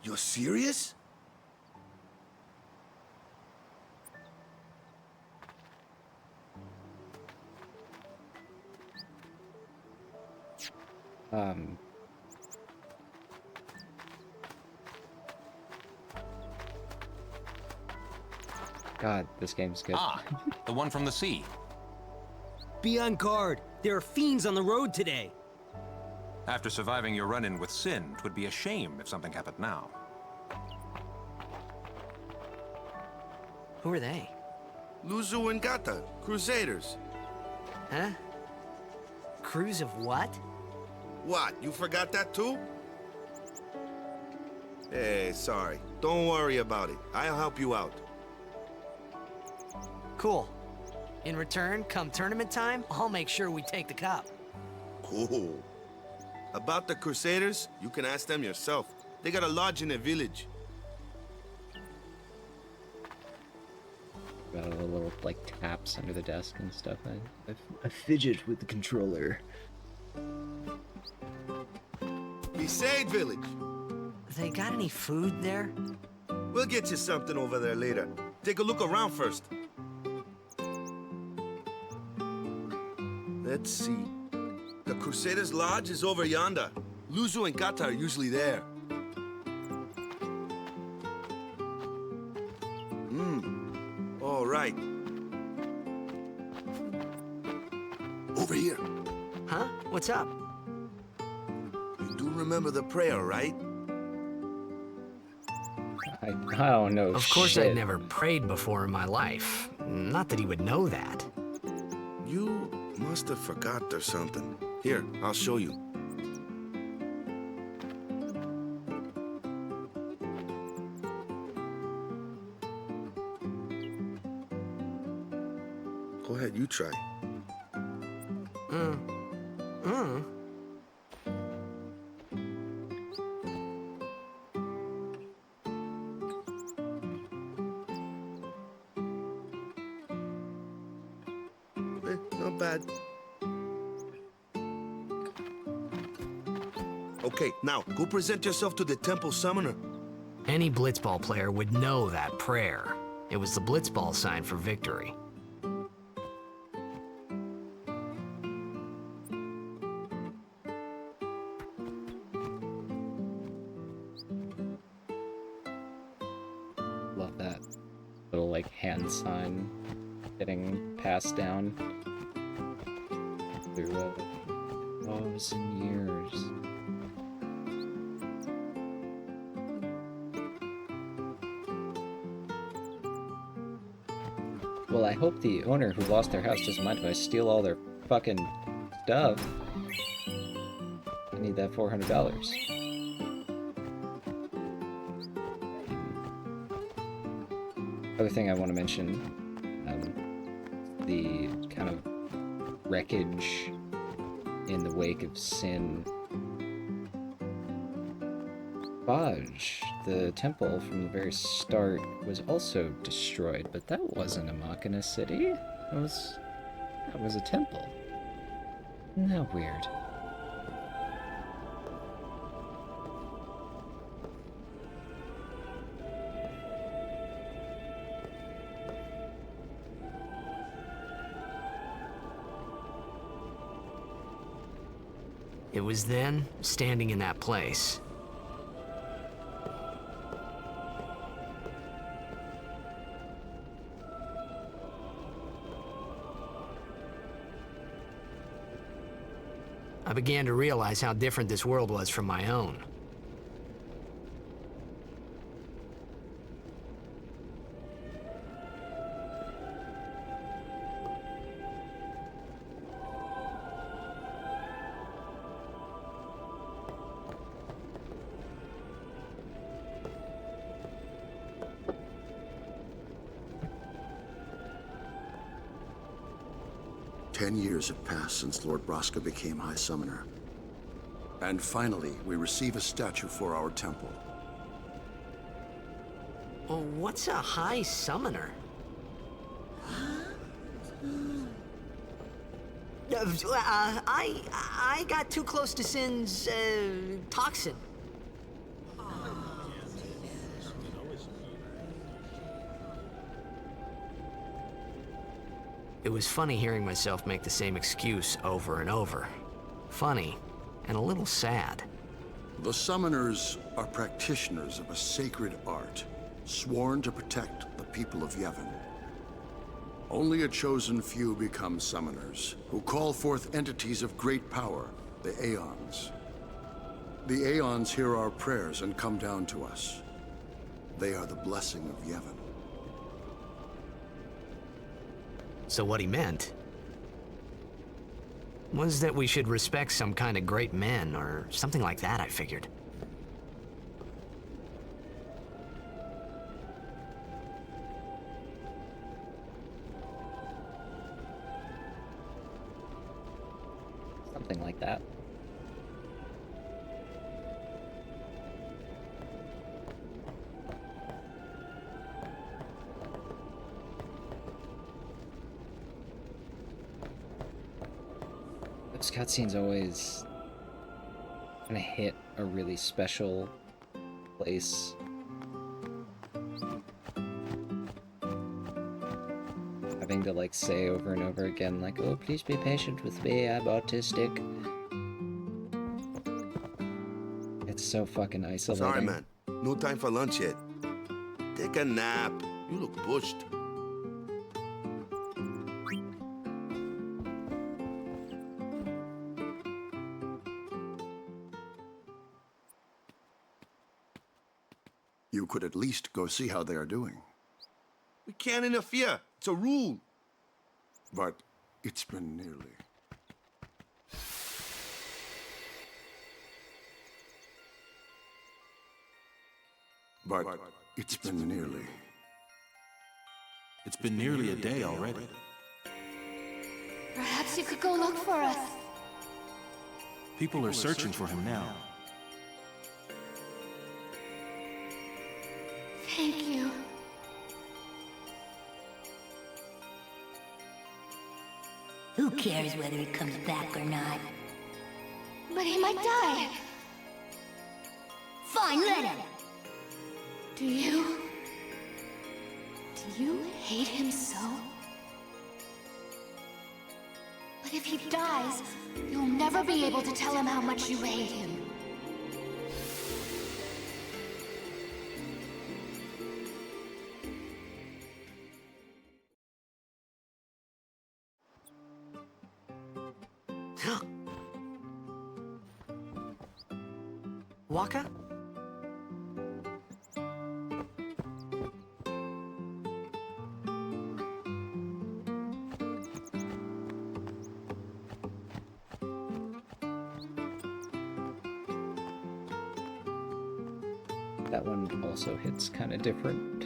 You're serious? God, this game's good. Ah, the one from the sea. Be on guard. There are fiends on the road today. After surviving your run-in with Sin, 'twould be a shame if something happened now. Who are they? Luzu and Gata, Crusaders. Huh? Crews of what? What, you forgot that too? Hey, sorry. Don't worry about it. I'll help you out. Cool. In return, come tournament time, I'll make sure we take the cup. Cool. About the Crusaders, you can ask them yourself. They got a lodge in a village. Got all the little, like, taps under the desk and stuff. I fidget with the controller. Besaid village. They got any food there? We'll get you something over there later. Take a look around first. Let's see. The Crusaders' Lodge is over yonder. Luzu and Gata are usually there. All right. Over here. Huh? What's up? You do remember the prayer, right? I don't know. Of course, shit. I'd never prayed before in my life. Not that he would know that. You must have forgot or something. Here, I'll show you. Go ahead, you try. Not bad. Okay, now, go present yourself to the temple summoner. Any blitzball player would know that prayer. It was the blitzball sign for victory. Love that little, like, hand sign getting passed down through years and years. Well, I hope the owner who lost their house doesn't mind if I steal all their fucking stuff. I need that $400. Other thing I want to mention, the kind of wreckage in the wake of Sin. Baj, the temple from the very start, was also destroyed, but that wasn't a Machina city. That was a temple. Isn't that weird? It was then, standing in that place. I began to realize how different this world was from my own. 10 years have passed since Lord Braska became High Summoner. And finally, we receive a statue for our temple. Oh, what's a High Summoner? I got too close to Sin's, toxin. It was funny hearing myself make the same excuse over and over. Funny, and a little sad. The Summoners are practitioners of a sacred art, sworn to protect the people of Yevon. Only a chosen few become Summoners, who call forth entities of great power, the Aeons. The Aeons hear our prayers and come down to us. They are the blessing of Yevon. So what he meant was that we should respect some kind of great men, or something like that, I figured. Something like that. Those cutscenes always kind of hit a really special place. Having to like say over and over again, like, oh, please be patient with me, I'm autistic. It's so fucking isolating. Sorry, man. No time for lunch yet. Take a nap. You look pushed. You could at least go see how they are doing. We can't interfere. It's a rule. But it's been nearly. But it's been nearly. It's been nearly a day already. Perhaps you could go look for us. People are searching for him now. Thank you. Who cares whether he comes back or not? But he might die. Fine, let him. Do you hate him so? But if he dies, you'll never be able to tell him how much you hate him. Wakka? That one also hits kind of different.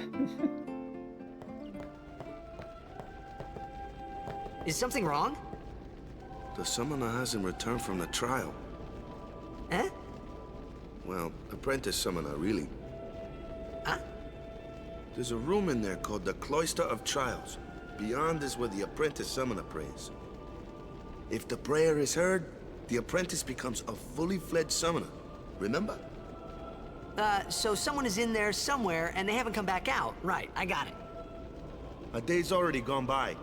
Is something wrong? The summoner hasn't returned from the trial. Eh? Well, apprentice summoner, really. Huh? There's a room in there called the Cloister of Trials. Beyond is where the apprentice summoner prays. If the prayer is heard, the apprentice becomes a fully fledged summoner. Remember? So someone is in there somewhere and they haven't come back out. Right, I got it. A day's already gone by.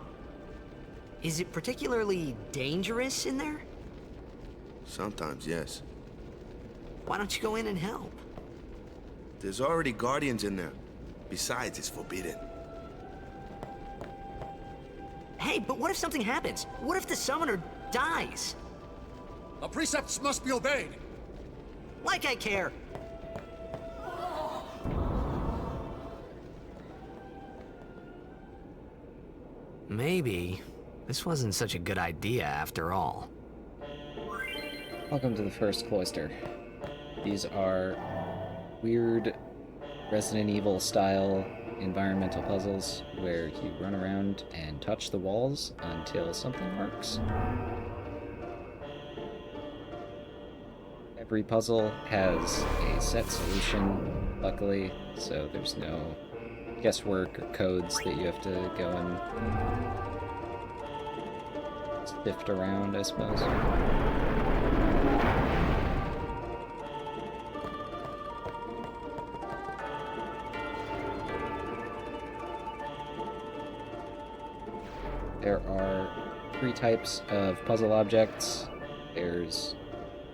Is it particularly dangerous in there? Sometimes, yes. Why don't you go in and help? There's already guardians in there. Besides, it's forbidden. Hey, but what if something happens? What if the summoner dies? The precepts must be obeyed. Like I care. Maybe this wasn't such a good idea after all. Welcome to the first cloister. These are weird Resident Evil style environmental puzzles where you run around and touch the walls until something works. Every puzzle has a set solution, luckily, so there's no guesswork or codes that you have to go and sift around, I suppose. There are 3 types of puzzle objects. There's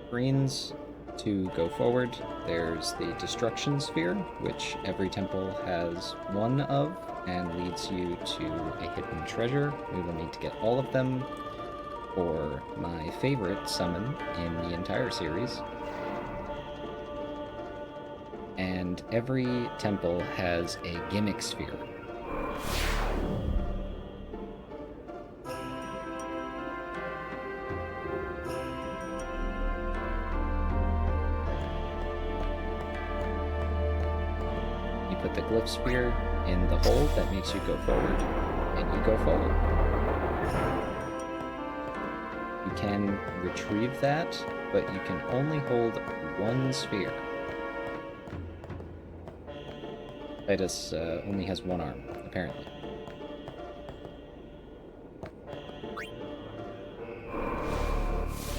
screens to go forward. There's the destruction sphere, which every temple has one of, and leads you to a hidden treasure. We will need to get all of them for my favorite summon in the entire series. And every temple has a gimmick sphere. Put the glyph sphere in the hole that makes you go forward, and you go forward. You can retrieve that, but you can only hold one sphere. Titus only has one arm, apparently.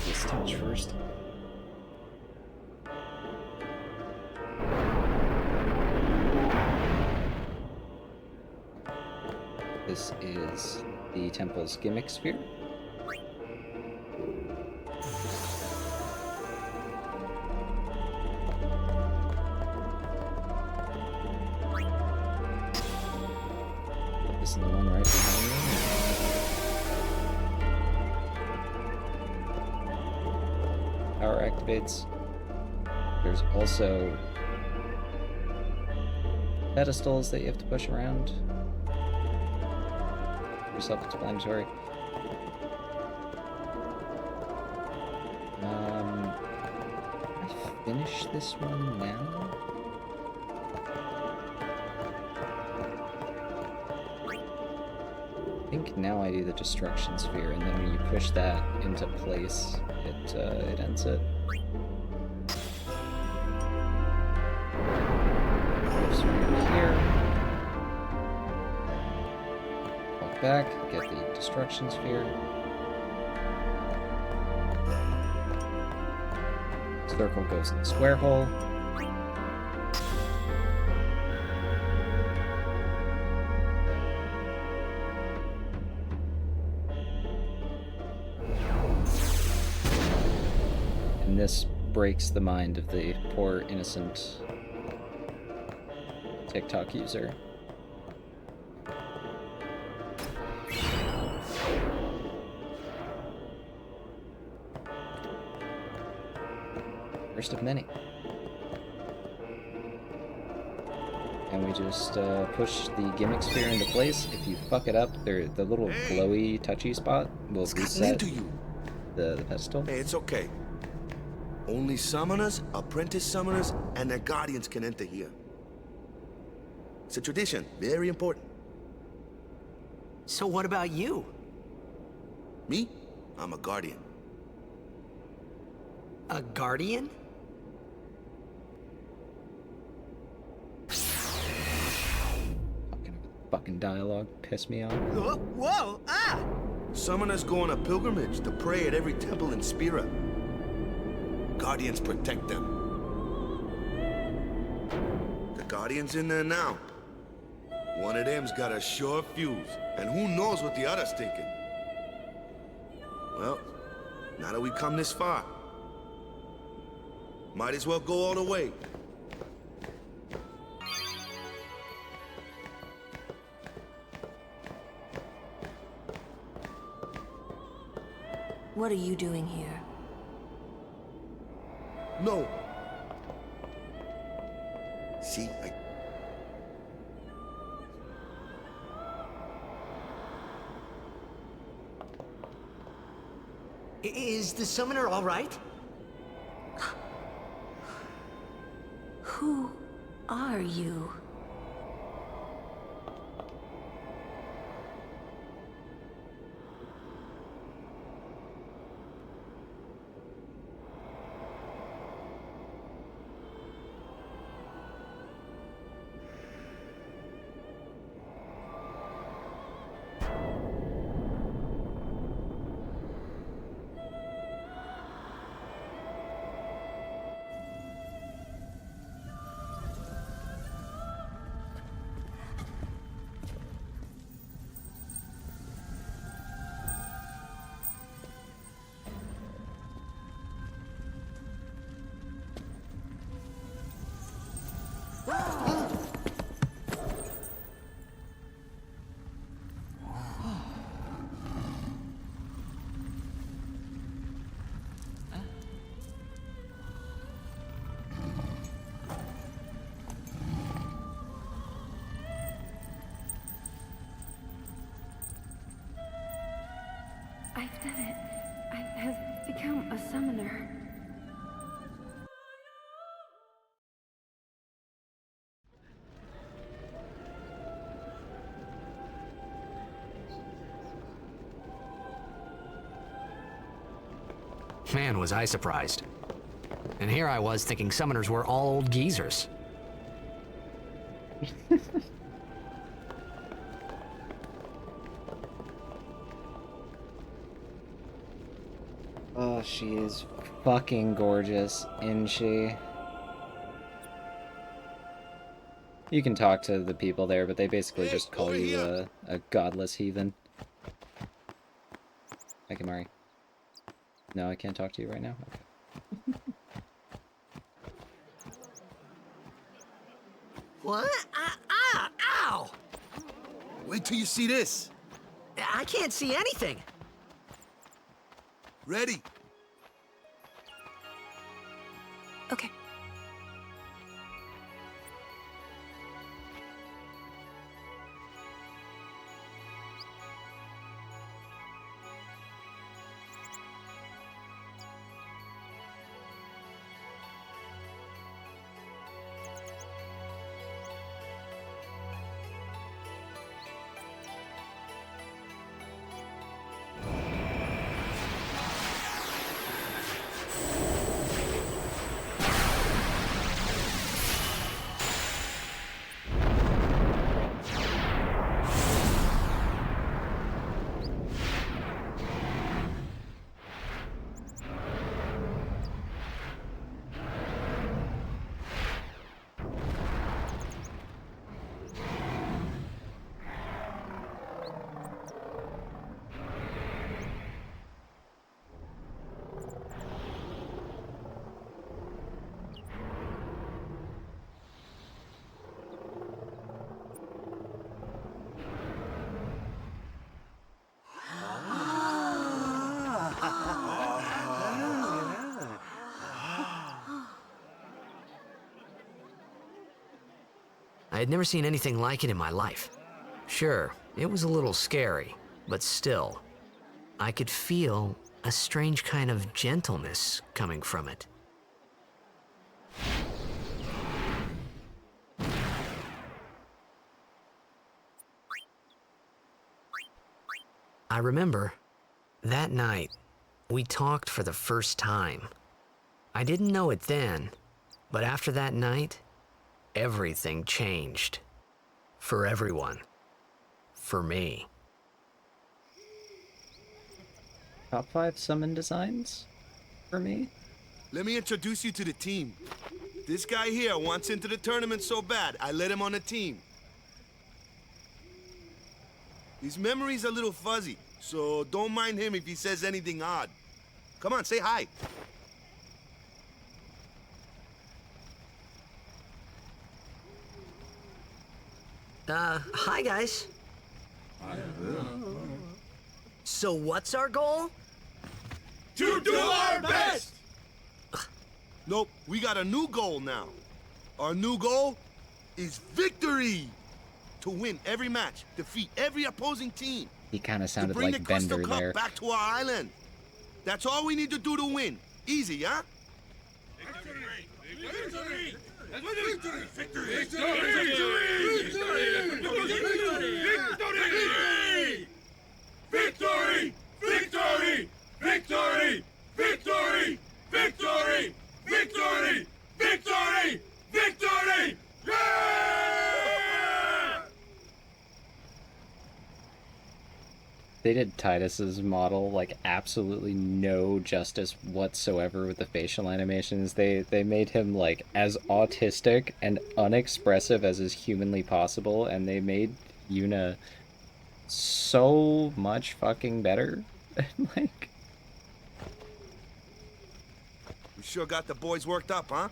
This touch first. This is the temple's gimmick sphere. This is the one right behind you. Power activates. There's also pedestals that you have to push around. Self-explanatory. I finish this one now? I think now I do the destruction sphere, and then when you push that into place, it ends it. Sphere here. Back, get the destruction sphere. Circle goes in the square hole. And this breaks the mind of the poor innocent TikTok user. First of many. And we just push the gimmick sphere into place. If you fuck it up, the little glowy, touchy spot will reset the pedestal. Hey, it's okay. Only summoners, apprentice summoners, and their guardians can enter here. It's a tradition, very important. So what about you? Me? I'm a guardian. A guardian? Fucking dialogue piss me off. Whoa! Ah! Summoners go on a pilgrimage to pray at every temple in Spira. Guardians protect them. The Guardian's in there now. One of them's got a sure fuse, and who knows what the other's thinking. Well, now that we come this far, might as well go all the way. What are you doing here? No. See, Is the summoner all right? Who are you? it. I have become a summoner. Man, was I surprised. And here I was thinking summoners were all old geezers. Oh, she is fucking gorgeous, isn't she? You can talk to the people there, but they basically just call you a godless heathen. Hi, Kimari. No, I can't talk to you right now? Okay. What? Ow! Wait till you see this. I can't see anything. Ready? Okay. I had never seen anything like it in my life. Sure, it was a little scary, but still, I could feel a strange kind of gentleness coming from it. I remember, that night, we talked for the first time. I didn't know it then, but after that night, everything changed. For everyone. For me. Top 5 summon designs? For me? Let me introduce you to the team. This guy here wants into the tournament so bad, I let him on the team. His memory's a little fuzzy, so don't mind him if he says anything odd. Come on, say hi. Hi guys. So what's our goal? To do our best! Nope, we got a new goal now. Our new goal is victory! To win every match, defeat every opposing team. He kind of To sounded bring like the Crystal Bender Cup there. back to our island. That's all we need to do to win. Easy, huh? Victory! Victory! Victory! Victory! Victory! Victory! Victory! Victory! Victory! Victory! Victory! Victory! They did Titus's model like absolutely no justice whatsoever with the facial animations. They made him like as autistic and unexpressive as is humanly possible, and they made Yuna so much fucking better. Like, We sure got the boys worked up, huh?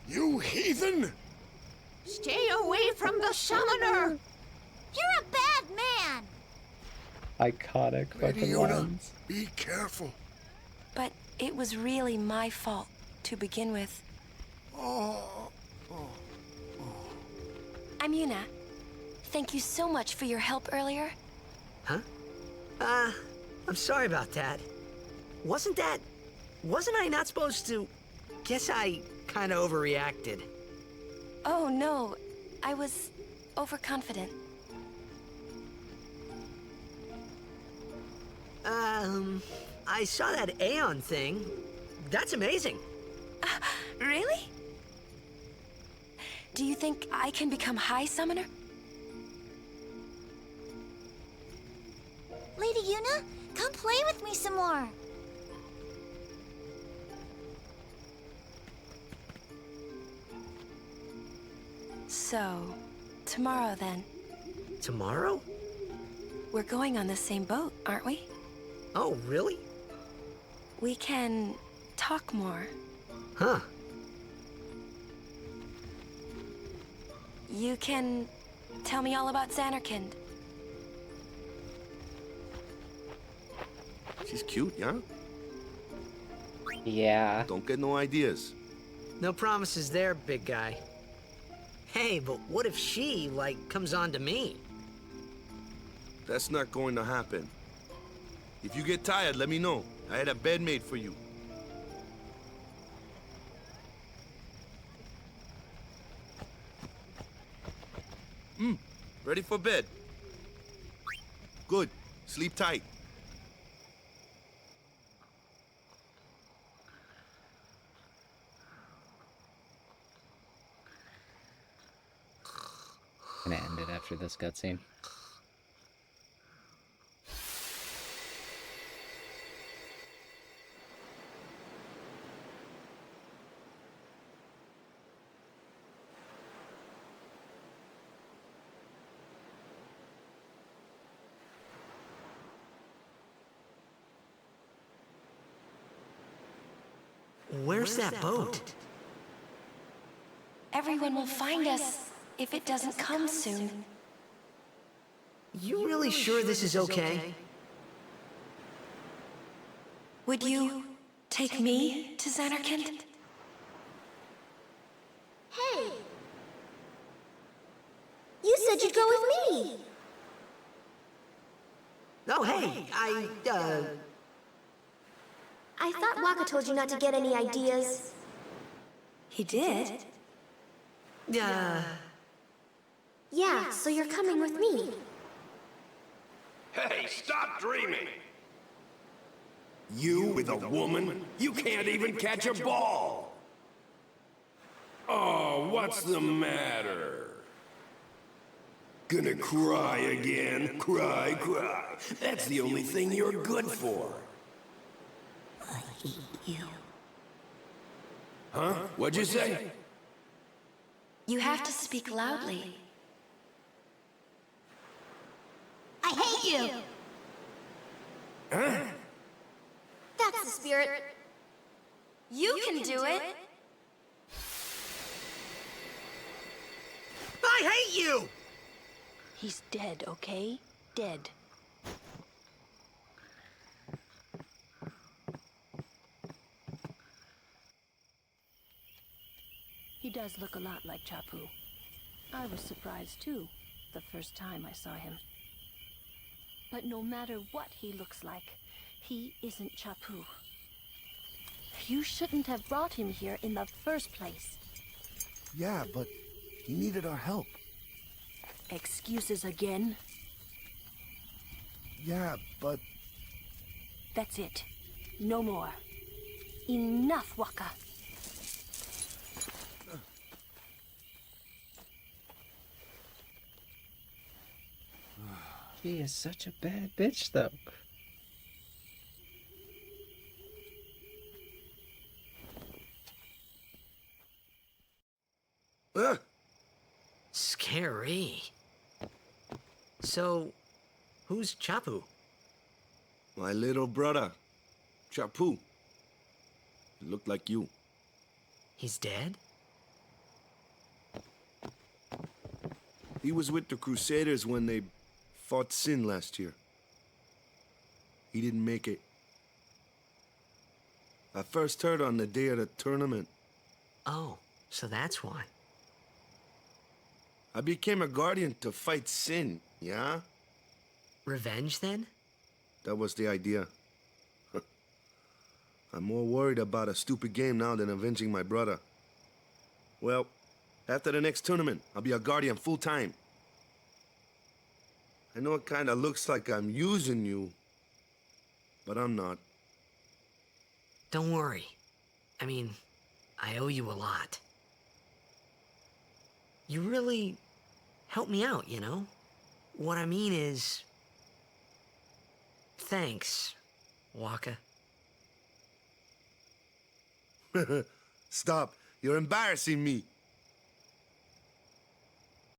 You heathen! Stay away from the summoner! You're a bad man! iconic Lady fucking Yuna, lines. be careful. But it was really my fault to begin with. I'm Yuna. Thank you so much for your help earlier. Huh? I'm sorry about that. Wasn't I not supposed to... Guess I kinda overreacted. Oh, no. I was overconfident. I saw that Aeon thing. That's amazing. Really? Do you think I can become High Summoner? Lady Yuna, come play with me some more. So, tomorrow then. Tomorrow? We're going on the same boat, aren't we? Oh, really? We can talk more. Huh. You can tell me all about Xanarkand. She's cute, yeah? Yeah. Don't get no ideas. No promises there, big guy. Hey, but what if she, like, comes on to me? That's not going to happen. If you get tired, let me know. I had a bed made for you. Ready for bed? Good. Sleep tight. Gonna end it after this cutscene. Where's that boat? Everyone will find us if it doesn't come soon. You really sure this is okay? Would you take me to Xanarkand? Hey! You said you'd go with me! Oh, hey, I thought Waka told you not to get any ideas. He did? Yeah, so you're coming with me. Hey, stop dreaming! You with a woman? You can't even catch a ball! Oh, what's the matter? Gonna cry again? Cry, cry. That's the only thing you're good for. I hate you. Huh? What'd you say? You have to speak loudly. I hate you! Huh? That's the spirit. You can do it! I hate you! He's dead, okay? Dead. He does look a lot like Chapu. I was surprised too, the first time I saw him. But no matter what he looks like, he isn't Chapu. You shouldn't have brought him here in the first place. Yeah, but he needed our help. Excuses again? Yeah, but... That's it. No more. Enough, Waka. She is such a bad bitch, though. Scary. So, who's Chapu? My little brother, Chapu. He looked like you. He's dead? He was with the Crusaders when they fought Sin last year. He didn't make it. I first heard on the day of the tournament. Oh, so that's why. I became a guardian to fight Sin, yeah? Revenge, then? That was the idea. I'm more worried about a stupid game now than avenging my brother. Well, after the next tournament, I'll be a guardian full-time. I know it kinda looks like I'm using you, but I'm not. Don't worry. I mean, I owe you a lot. You really helped me out, you know? What I mean is... thanks, Wakka. Stop. You're embarrassing me.